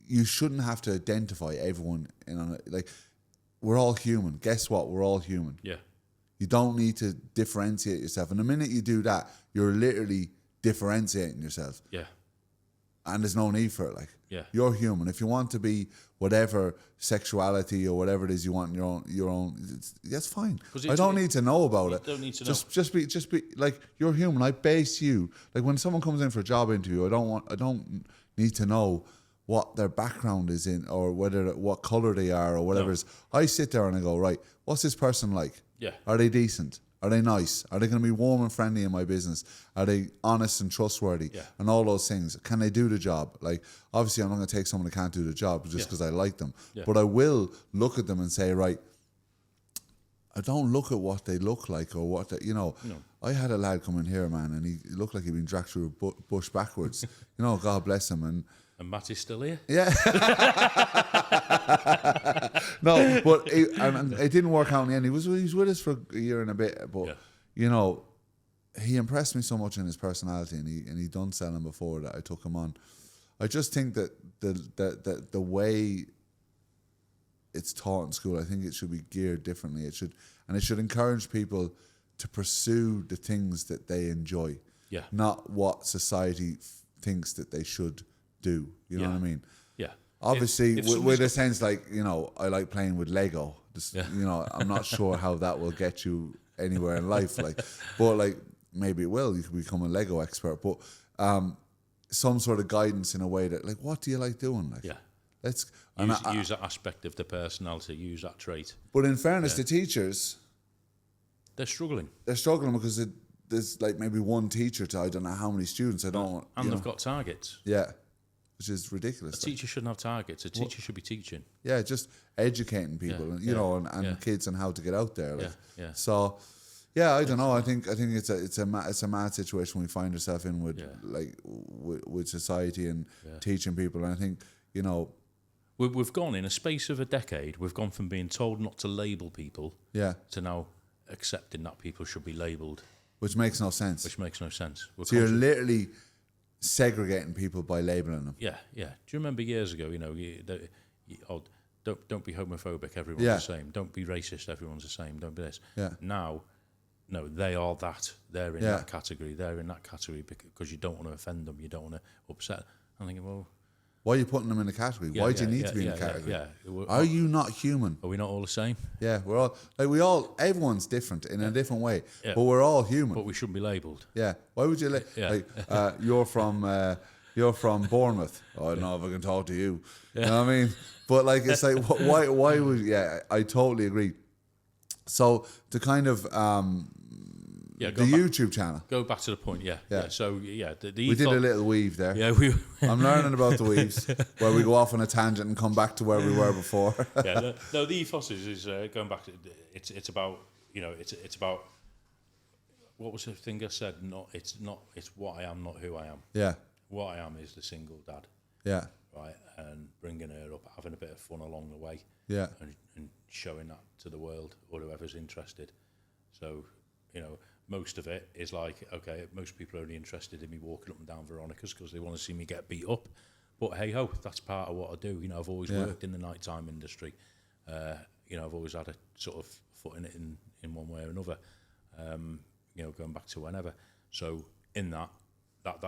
[SPEAKER 1] you shouldn't have to identify everyone like, we're all human. Guess what? We're all human.
[SPEAKER 2] Yeah.
[SPEAKER 1] You don't need to differentiate yourself. And the minute you do that, you're literally differentiating yourself.
[SPEAKER 2] Yeah. And
[SPEAKER 1] there's no need for it. Like,
[SPEAKER 2] you're
[SPEAKER 1] human. If you want to be whatever sexuality or whatever it is you want in your own, that's fine. I don't need to know about it.
[SPEAKER 2] Don't need to
[SPEAKER 1] know. Just be like, you're human. I base you, like, when someone comes in for a job interview, I don't need to know what their background is in or what color they are or whatever it is. I sit there and I go, right, what's this person like?
[SPEAKER 2] Yeah.
[SPEAKER 1] Are they decent? Are they nice? Are they going to be warm and friendly in my business? Are they honest and trustworthy?
[SPEAKER 2] Yeah.
[SPEAKER 1] And all those things. Can they do the job? Like, obviously, I'm not going to take someone that can't do the job just because I like them. Yeah. But I will look at them and say, right, I don't look at what they look like or what they, you know. No. I had a lad come in here, man, and he looked like he'd been dragged through a bush backwards. You know, God bless him.
[SPEAKER 2] And Matty's still here?
[SPEAKER 1] Yeah. No, but it didn't work out in the end. He was with us for a year and a bit, but, you know, he impressed me so much in his personality, and he done selling before that I took him on. I just think that the way it's taught in school, I think it should be geared differently. It should encourage people to pursue the things that they enjoy, not what society thinks that they should do. You know what I mean?
[SPEAKER 2] Yeah.
[SPEAKER 1] Obviously, with a sense, like, you know, I like playing with Lego. You know, I'm not sure how that will get you anywhere in life. Like, but like, maybe it will. You could become a Lego expert. But some sort of guidance in a way that, like, what do you like doing? Like, let's
[SPEAKER 2] use that aspect of the personality. Use that trait.
[SPEAKER 1] But in fairness, the teachers,
[SPEAKER 2] they're struggling.
[SPEAKER 1] They're struggling because there's like maybe one teacher to I don't know how many students. And
[SPEAKER 2] they've got targets.
[SPEAKER 1] Yeah. Which is ridiculous.
[SPEAKER 2] A teacher shouldn't have targets. A teacher should be teaching.
[SPEAKER 1] Yeah, just educating people, and, you know, and kids on how to get out there. Like. So, yeah, I don't know. I think it's a mad situation we find ourselves in with with society and teaching people. And I think, you know,
[SPEAKER 2] we've gone in a space of a decade. We've gone from being told not to label people, to now accepting that people should be labelled.
[SPEAKER 1] Which makes no sense. So you're literally segregating people by labelling them.
[SPEAKER 2] Yeah, yeah. Do you remember years ago, don't be homophobic, everyone's the same. Don't be racist, everyone's the same. Don't be this.
[SPEAKER 1] Yeah.
[SPEAKER 2] Now, no, they are that. They're in that category. They're in that category because you don't want to offend them. You don't want to upset them. I'm thinking, well...
[SPEAKER 1] Why are you putting them in a category? Why do you need to be in a category? Are you not human?
[SPEAKER 2] Are we not all the same?
[SPEAKER 1] Yeah, we're all, everyone's different in a different way, but we're all human.
[SPEAKER 2] But we shouldn't be labelled.
[SPEAKER 1] Yeah. Why would you, you're from Bournemouth. Oh, I don't know if I can talk to you. You know what I mean? But like, it's like, why would, I totally agree. So to kind of, the YouTube channel.
[SPEAKER 2] Go back to the point, yeah. So, the
[SPEAKER 1] we did a little weave there.
[SPEAKER 2] Yeah,
[SPEAKER 1] I'm learning about the weaves, where we go off on a tangent and come back to where we were before.
[SPEAKER 2] No, the ethos is going back to, it's about, it's about, what was the thing I said? It's what I am, not who I am.
[SPEAKER 1] Yeah.
[SPEAKER 2] What I am is the single dad.
[SPEAKER 1] Yeah.
[SPEAKER 2] Right, and bringing her up, having a bit of fun along the way.
[SPEAKER 1] Yeah.
[SPEAKER 2] And showing that to the world or whoever's interested. So, most of it is like, okay, most people are only interested in me walking up and down Veronica's because they want to see me get beat up. But hey ho, that's part of what I do. I've always worked in the nighttime industry. I've always had a sort of foot in it in one way or another. Going back to whenever. So in that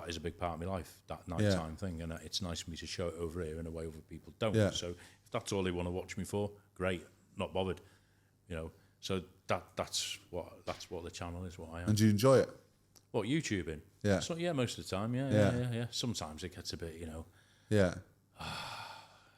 [SPEAKER 2] is a big part of my life, that nighttime thing, and it's nice for me to show it over here in a way other people don't.
[SPEAKER 1] Yeah.
[SPEAKER 2] So if that's all they want to watch me for, great, not bothered. So that's what the channel is. What I am.
[SPEAKER 1] And do you enjoy it?
[SPEAKER 2] What, YouTubing?
[SPEAKER 1] Yeah.
[SPEAKER 2] So, most of the time. Yeah. Sometimes it gets a bit,
[SPEAKER 1] Yeah.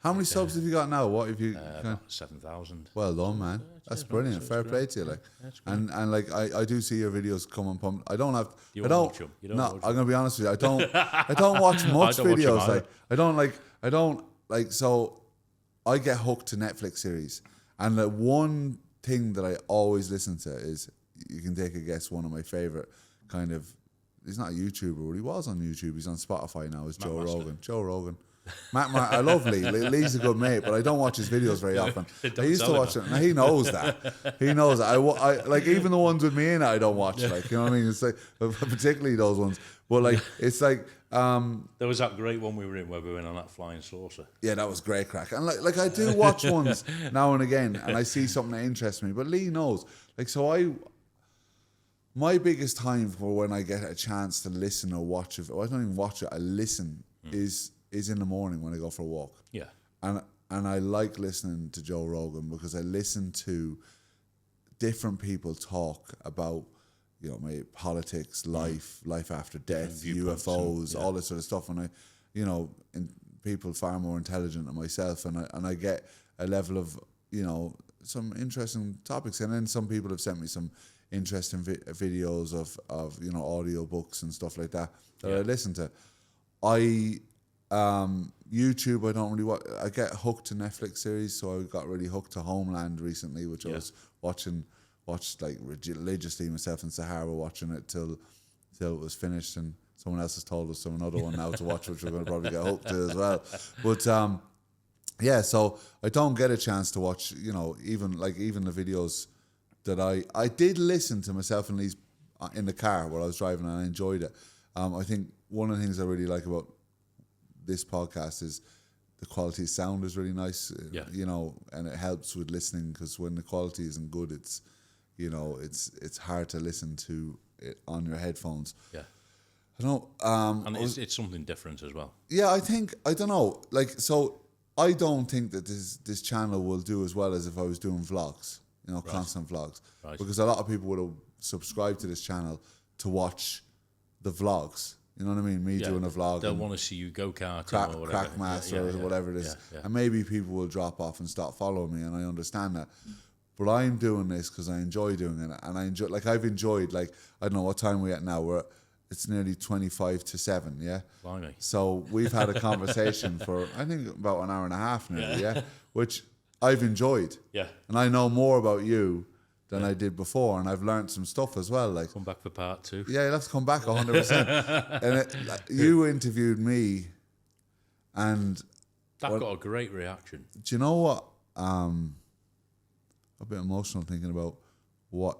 [SPEAKER 1] How many subs have you got now? What have you?
[SPEAKER 2] About 7,000.
[SPEAKER 1] Well done, man. That's brilliant. Fair play to you, like. And like I do see your videos come and pump. I don't.
[SPEAKER 2] Watch them.
[SPEAKER 1] I'm gonna be honest with you. I don't watch much videos. I don't like. So I get hooked to Netflix series, and the one thing that I always listen to is, you can take a guess, one of my favorite kind of. He's not a YouTuber, but he was on YouTube. He's on Spotify now. Is Joe Rogan. Joe Rogan. MacMaster, I love Lee. Lee's a good mate, but I don't watch his videos very often. I used to watch it. Now he knows that. He knows that. I like, even the ones with me in it, I don't watch. Like, you know what I mean? It's like, particularly those ones. But like, it's like.
[SPEAKER 2] There was that great one we were in where we went on that flying saucer.
[SPEAKER 1] Yeah, that was great crack. And like I do watch ones now and again, and I see something that interests me. But Lee knows. Like, so my biggest time for when I get a chance to listen or watch it, I don't even watch it, I listen, is in the morning when I go for a walk.
[SPEAKER 2] Yeah.
[SPEAKER 1] And I like listening to Joe Rogan because I listen to different people talk about, maybe politics, life after death, UFOs, all this sort of stuff. And people far more intelligent than myself, and I get a level of, some interesting topics. And then some people have sent me some interesting videos of audio books and stuff like that I listen to. YouTube, I don't really watch. I get hooked to Netflix series, so I got really hooked to Homeland recently, which I was watched like religiously myself and Sahara, watching it till it was finished, and someone else has told us another one now to watch, which we're going to probably get hooked to as well. But so I don't get a chance to watch, even the videos that I did listen to myself and Lee's in the car while I was driving, and I enjoyed it. I think one of the things I really like about this podcast is the quality of sound is really nice, and it helps with listening, because when the quality isn't good, it's hard to listen to it on your headphones.
[SPEAKER 2] Yeah.
[SPEAKER 1] I don't
[SPEAKER 2] and it's something different as well.
[SPEAKER 1] Yeah, I don't know. Like, so I don't think that this channel will do as well as if I was doing vlogs, constant vlogs. Right. Because a lot of people would have subscribed to this channel to watch the vlogs. You know what I mean? Me doing a vlog.
[SPEAKER 2] They'll want to see you go-karting or whatever.
[SPEAKER 1] MacMaster or whatever it is. Yeah. And maybe people will drop off and stop following me, and I understand that. But I'm doing this because I enjoy doing it. And I've enjoyed, I don't know what time we're at now. It's nearly 25 to 7, yeah?
[SPEAKER 2] Blimey.
[SPEAKER 1] So we've had a conversation for, I think, about an hour and a half nearly, yeah? Which I've enjoyed.
[SPEAKER 2] Yeah.
[SPEAKER 1] And I know more about you than I did before, and I've learned some stuff as well. Like,
[SPEAKER 2] come back for part 2.
[SPEAKER 1] Yeah, let's come back 100%. And you interviewed me, and
[SPEAKER 2] that got a great reaction.
[SPEAKER 1] Do you know what? A bit emotional thinking about what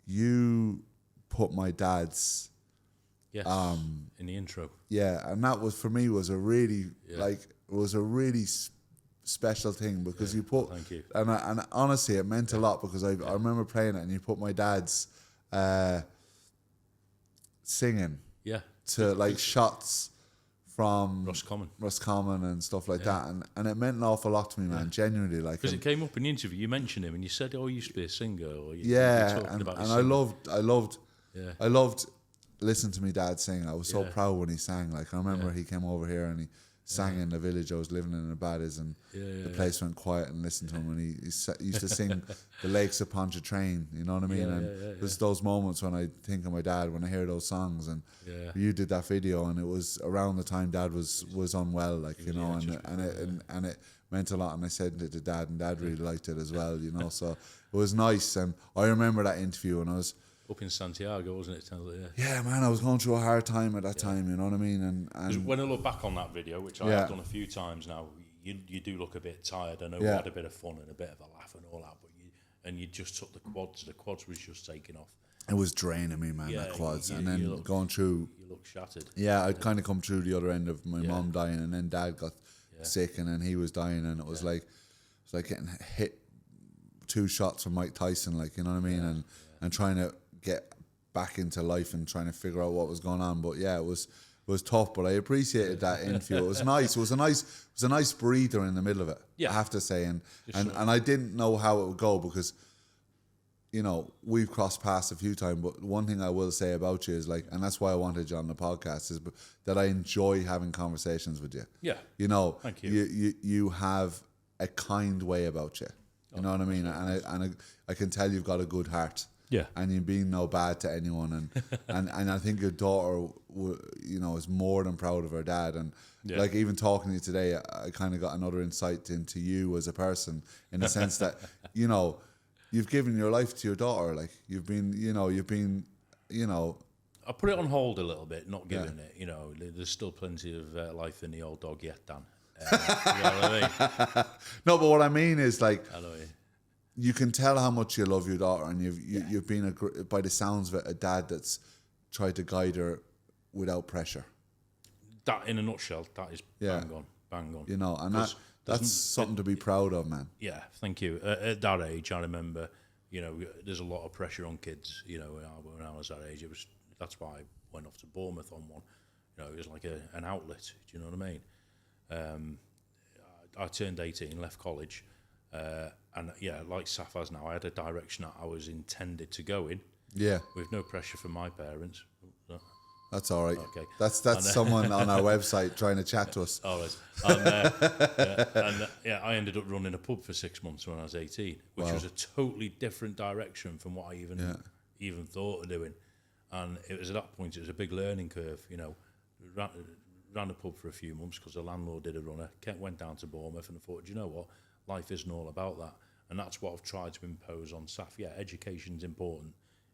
[SPEAKER 1] you put my dad's
[SPEAKER 2] in the intro.
[SPEAKER 1] Yeah, and that was for me was a really special thing because you put
[SPEAKER 2] thank you.
[SPEAKER 1] And honestly it meant a lot because I remember playing it and you put my dad's singing to like shots from Roscommon and stuff like that, and it meant an awful lot to me, man. Genuinely, like
[SPEAKER 2] because it came up in the interview. You mentioned him and you said, "Oh, he used to be a singer." Or you
[SPEAKER 1] and I loved listening to my dad sing. I was so proud when he sang. Like I remember he came over here and he sang in the village I was living in Badies, and the place went quiet and listened to him, and he used to sing "The Lakes of Pontchartrain," you know what I mean? There's those moments when I think of my dad when I hear those songs, and you did that video, and it was around the time Dad was unwell, like you know, and it meant a lot. And I said it to Dad, and Dad really liked it as well, you know. So it was nice, and I remember that interview, and I was
[SPEAKER 2] up in Santiago, wasn't it?
[SPEAKER 1] Yeah, man, I was going through a hard time at that time, you know what I mean? And
[SPEAKER 2] when I look back on that video, which I have done a few times now, you do look a bit tired. I know we had a bit of fun and a bit of a laugh and all that, but you just took the quads. The quads was just taking off.
[SPEAKER 1] It was draining me, man, the quads. And then going through...
[SPEAKER 2] You look shattered.
[SPEAKER 1] Yeah, I'd kind of come through the other end of my mum dying, and then Dad got sick, and then he was dying, and it was like getting hit 2 shots from Mike Tyson, like, you know what I mean? And trying to get back into life and trying to figure out what was going on. But yeah, it was tough, but I appreciated that interview. It was nice. It was a nice breather in the middle of it, I have to say. And I didn't know how it would go because, you know, we've crossed paths a few times, but one thing I will say about you is like, and that's why I wanted you on the podcast, is that I enjoy having conversations with you.
[SPEAKER 2] Yeah.
[SPEAKER 1] You know,
[SPEAKER 2] thank you.
[SPEAKER 1] You have a kind way about you. You know what I mean? And I can tell you've got a good heart.
[SPEAKER 2] Yeah,
[SPEAKER 1] and you being no bad to anyone, and I think your daughter, you know, is more than proud of her dad, and like even talking to you today, I kind of got another insight into you as a person in the sense that, you know, you've given your life to your daughter, like you've been.
[SPEAKER 2] I put it on hold a little bit, not giving it. You know, there's still plenty of life in the old dog yet, Dan. You know what I mean?
[SPEAKER 1] No, but what I mean is like.
[SPEAKER 2] I know you.
[SPEAKER 1] You can tell how much you love your daughter, and you've been by the sounds of it, a dad that's tried to guide her without pressure.
[SPEAKER 2] That, in a nutshell, that is bang on.
[SPEAKER 1] You know, and that's something to be proud of, man.
[SPEAKER 2] Yeah, thank you. At that age, I remember, you know, there's a lot of pressure on kids. You know, when I was that age, that's why I went off to Bournemouth on one. You know, it was like an outlet. Do you know what I mean? I turned 18, left college. And like Safaz now, I had a direction that I was intended to go in. Yeah. With no pressure from my parents.
[SPEAKER 1] That's all right. Okay. That's someone on our website trying to chat to us.
[SPEAKER 2] All right. I ended up running a pub for 6 months when I was 18, which was a totally different direction from what I even thought of doing. And it was at that point, it was a big learning curve, you know. Ran a pub for a few months because the landlord did a runner. Went down to Bournemouth and I thought, do you know what? Life isn't all about that, and that's what I've tried to impose on Saf. Yeah, education's important.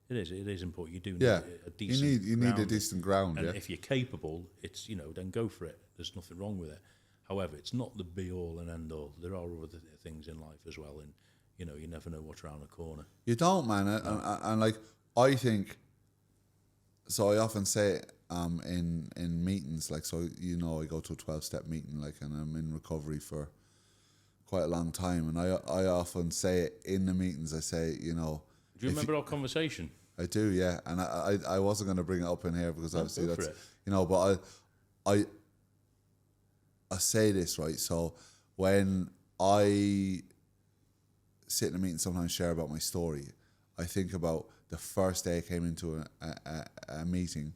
[SPEAKER 2] It is important. You do need a decent.
[SPEAKER 1] You need a decent ground.
[SPEAKER 2] And if you're capable, it's then go for it. There's nothing wrong with it. However, it's not the be all and end all. There are other things in life as well, and you never know what's around the corner.
[SPEAKER 1] You don't, man. And like I think, so I often say in meetings, like, so I go to a 12-step meeting, like, and I'm in recovery for quite a long time, and I often say it in the meetings. I say, do
[SPEAKER 2] you remember our conversation?
[SPEAKER 1] I do, yeah. And I wasn't going to bring it up in here because obviously that's but I say this, right. So when I sit in a meeting, sometimes share about my story, I think about the first day I came into a meeting,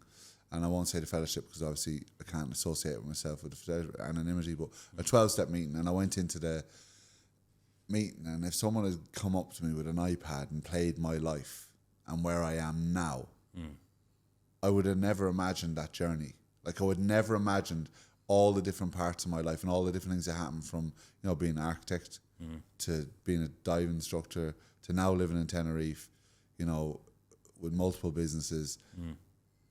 [SPEAKER 1] and I won't say the fellowship because obviously I can't associate with myself with the anonymity, but a 12-step meeting, and I went into the meeting, and if someone had come up to me with an iPad and played my life and where I am now, I would have never imagined that journey. Like, I would never imagined all the different parts of my life and all the different things that happened from, being an architect to being a dive instructor to now living in Tenerife, with multiple businesses,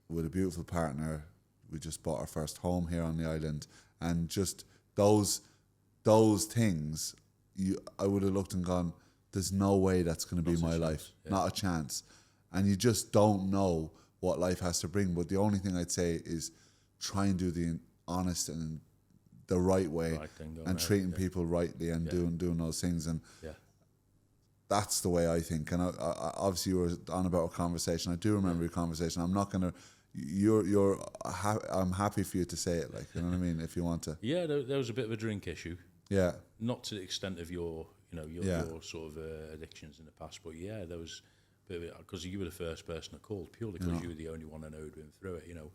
[SPEAKER 1] with a beautiful partner. We just bought our first home here on the island, and just those things, I would have looked and gone, there's no way that's going to be my life. Yeah. Not a chance. and you just don't know what life has to bring. But the only thing I'd say is try and do the honest and the right way, and treating people rightly, and doing those things. And that's the way I think. And I obviously you were on about a conversation. I do remember your conversation. I'm not gonna. I'm happy for you to say it, like, you know what I mean, if you want to.
[SPEAKER 2] Yeah, there was a bit of a drink issue.
[SPEAKER 1] Yeah.
[SPEAKER 2] Not to the extent of your sort of addictions in the past, but yeah, there was a bit of it, because you were the first person I called, purely because you were the only one I know who'd been through it. You know,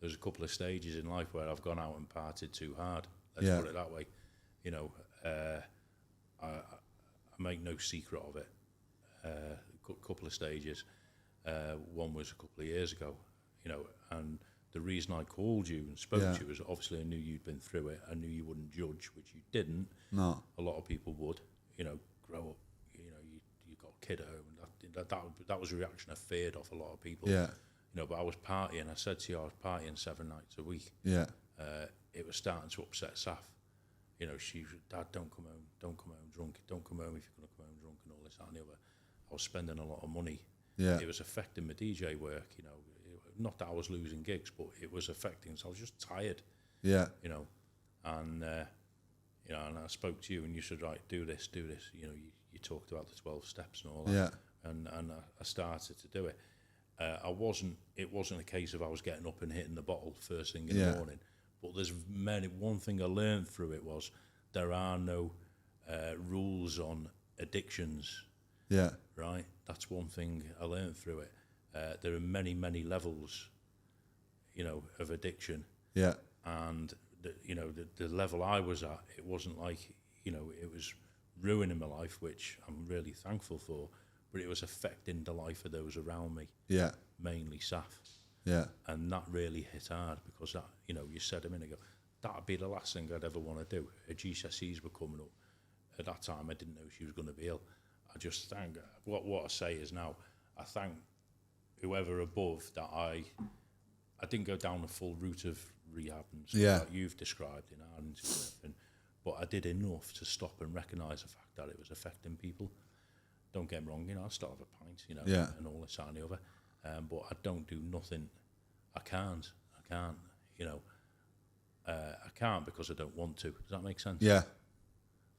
[SPEAKER 2] there's a couple of stages in life where I've gone out and partied too hard. Let's put it that way. You know, I make no secret of it. A couple of stages. One was a couple of years ago. You know, and the reason I called you and spoke to you was obviously I knew you'd been through it. I knew you wouldn't judge, which you didn't. No. A lot of people would. You know, grow up. You know, you got a kid at home. That was a reaction I feared off a lot of people. Yeah. You know, but I was partying. I said to you, I was partying 7 nights a week. Yeah. It was starting to upset Saf. You know, she was, Dad, don't come home drunk. Don't come home if you're going to come home drunk and all this, that and the other. I was spending a lot of money. Yeah. It was affecting my DJ work, you know. Not that I was losing gigs, but it was affecting. So I was just tired. Yeah. You know, and you know, and I spoke to you, and you said, right, do this. You know, you talked about the 12 steps and all that. Yeah. And I started to do it. It wasn't a case of I was getting up and hitting the bottle first thing in the morning. But there's one thing I learned through it was there are no rules on addictions. Yeah. Right. That's one thing I learned through it. There are many, many levels, you know, of addiction. Yeah. And, the level I was at, it wasn't like, you know, it was ruining my life, which I'm really thankful for, but it was affecting the life of those around me. Yeah. Mainly Saf. Yeah. And that really hit hard because that, you know, you said a minute ago, that'd be the last thing I'd ever want to do. Her GCSEs were coming up. At that time, I didn't know she was going to be ill. I just thank, what I say is now, I thank whoever above that I didn't go down the full route of rehab and stuff like you've described in our interview, but I did enough to stop and recognise the fact that it was affecting people. Don't get me wrong, you know, I still have a pint, you know, and all this and the other, but I don't do nothing. I can't, you know, I can't because I don't want to. Does that make sense? Yeah.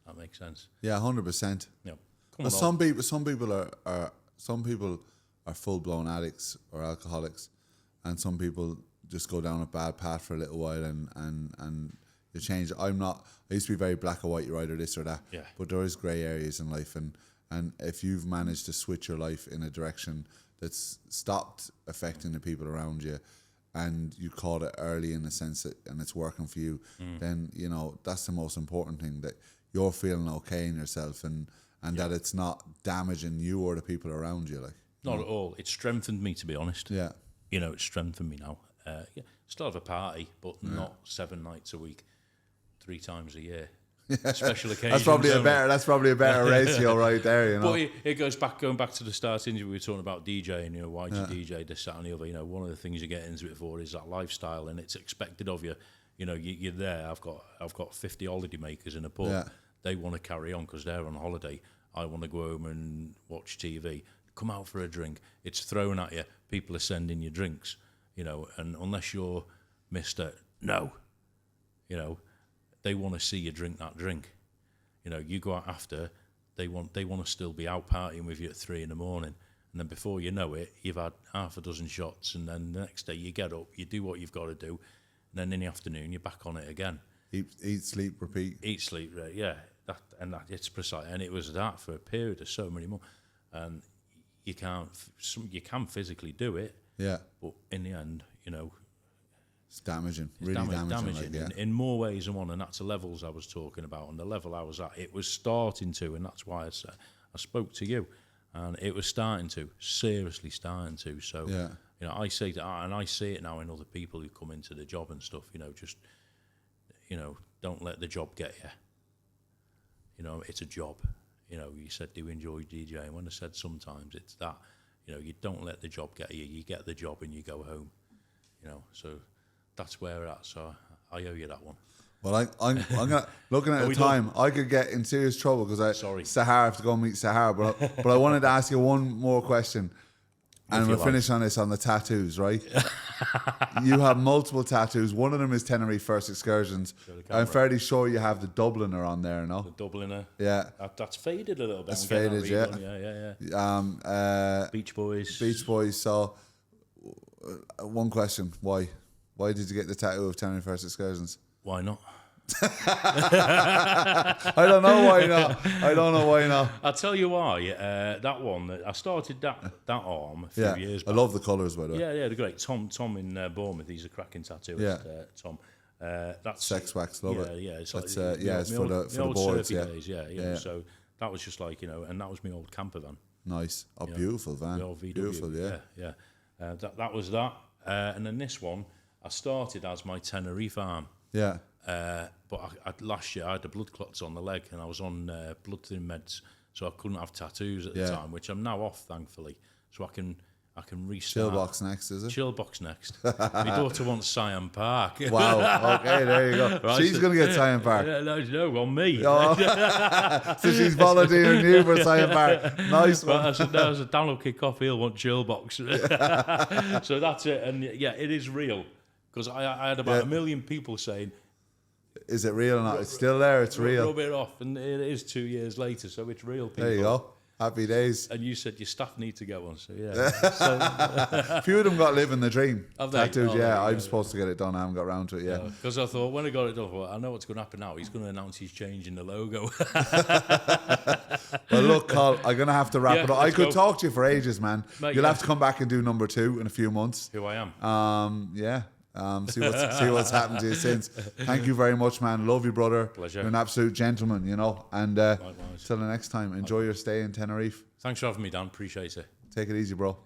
[SPEAKER 2] That makes sense.
[SPEAKER 1] Yeah, 100%. Yeah. Some people are full-blown addicts or alcoholics, and some people just go down a bad path for a little while and you change. I used to be very black or white, you're either this or that, but there is grey areas in life, and if you've managed to switch your life in a direction that's stopped affecting the people around you, and you caught it early in the sense that, and it's working for you, then, you know, that's the most important thing, that you're feeling okay in yourself, and that it's not damaging you or the people around you, like.
[SPEAKER 2] Not at all. It strengthened me, to be honest. Yeah. You know, it's strengthened me now. Still have a party, but not 7 nights a week, 3 times a year. Special occasions.
[SPEAKER 1] That's probably a better ratio right there, you know.
[SPEAKER 2] But it going back to the start interview, we were talking about DJing, you know, why do you DJ, this, that and the other. You know, one of the things you get into it for is that lifestyle, and it's expected of you. You know, you're there. I've got 50 holiday makers in a pub. Yeah. They want to carry on because they're on holiday. I want to go home and watch TV. Come out for a drink. It's thrown at you. People are sending you drinks, you know, and unless you're Mr. No, you know, they want to see you drink that drink. You know, you go out after, they want to still be out partying with you at 3 a.m, and then before you know it, you've had half a dozen shots, and then the next day you get up, you do what you've got to do, and then in the afternoon you're back on it again.
[SPEAKER 1] Eat, sleep, repeat.
[SPEAKER 2] Eat, sleep, right? Yeah, that it's precise, and it was that for a period of so many months, and you can physically do it, but in the end, you know,
[SPEAKER 1] it's damaging, really damaging.
[SPEAKER 2] Like, in more ways than one, and that's the levels I was talking about, and the level I was at, it was starting to, and that's why I spoke to you, and it was seriously starting to. So, you know, I say that, and I see it now in other people who come into the job and stuff. You know, just, you know, don't let the job get you. You know, it's a job. You know, you said, do you enjoy DJing? When I said sometimes, it's that. You know, you don't let the job get you. You get the job and you go home. You know, so that's where we're at. So I owe you that one.
[SPEAKER 1] Well, I'm gonna, looking at the time, I could get in serious trouble because Sahara, I have to go and meet Sahara. But I wanted to ask you one more question. And we'll finish on this on the tattoos, right? You have multiple tattoos. One of them is Tenerife First Excursions. I'm fairly sure you have the Dubliner on there, no?
[SPEAKER 2] The Dubliner.
[SPEAKER 1] Yeah.
[SPEAKER 2] That's faded a little bit.
[SPEAKER 1] It's faded, yeah.
[SPEAKER 2] Beach Boys.
[SPEAKER 1] Beach Boys. So, one question. Why? Why did you get the tattoo of Tenerife First Excursions?
[SPEAKER 2] Why not?
[SPEAKER 1] I don't know why not.
[SPEAKER 2] I'll tell you why. That one, I started that arm a few years back.
[SPEAKER 1] I love the colours, by the way.
[SPEAKER 2] Yeah, they're great. Tom in Bournemouth, he's a cracking tattooist. Tom. That's
[SPEAKER 1] Sex wax, love it.
[SPEAKER 2] Yeah, it's
[SPEAKER 1] that's,
[SPEAKER 2] like,
[SPEAKER 1] it's for the boards.
[SPEAKER 2] Days, So that was just like, and that was my old camper van.
[SPEAKER 1] Nice. Oh, beautiful van.
[SPEAKER 2] The old VW.
[SPEAKER 1] Beautiful,
[SPEAKER 2] yeah. That was that. And then this one, I started as my Tenerife arm.
[SPEAKER 1] Yeah.
[SPEAKER 2] But last year I had the blood clots on the leg and I was on blood thinning meds, so I couldn't have tattoos at the time, which I'm now off, thankfully. So I can restart.
[SPEAKER 1] Chillbox next, is it?
[SPEAKER 2] Chillbox next. My daughter wants Cyan Park.
[SPEAKER 1] Wow. Okay, there you go. Right, she's going to get Cyan Park.
[SPEAKER 2] No, on me.
[SPEAKER 1] Oh. So she's volunteering you for Cyan Park. Nice one.
[SPEAKER 2] I said, Dan will kick off. He'll want Chillbox. So that's it. And yeah, it is real. Because I had about 1 million people saying,
[SPEAKER 1] is it real or not? It's still there, it's real.
[SPEAKER 2] Rub it off, and it is 2 years later, so it's real, people.
[SPEAKER 1] There you go. Happy days.
[SPEAKER 2] And you said your staff need to go on, so yeah.
[SPEAKER 1] A few of them got living the dream.
[SPEAKER 2] Have they?
[SPEAKER 1] Tattoos, I'm supposed to get it done. I haven't got around to it yet.
[SPEAKER 2] Because I thought, when I got it done, I thought, I know what's going to happen now. He's going to announce he's changing the logo.
[SPEAKER 1] Well, look, Col, I'm going to have to wrap it up. I could talk to you for ages, man.
[SPEAKER 2] Mate,
[SPEAKER 1] You'll have to come back and do number 2 in a few months.
[SPEAKER 2] Who I am.
[SPEAKER 1] See what's happened to you since. Thank you very much, man. Love you, brother.
[SPEAKER 2] Pleasure.
[SPEAKER 1] You're an absolute gentleman, And till the next time, enjoy your stay in Tenerife.
[SPEAKER 2] Thanks for having me, Dan. Appreciate it.
[SPEAKER 1] Take it easy, bro.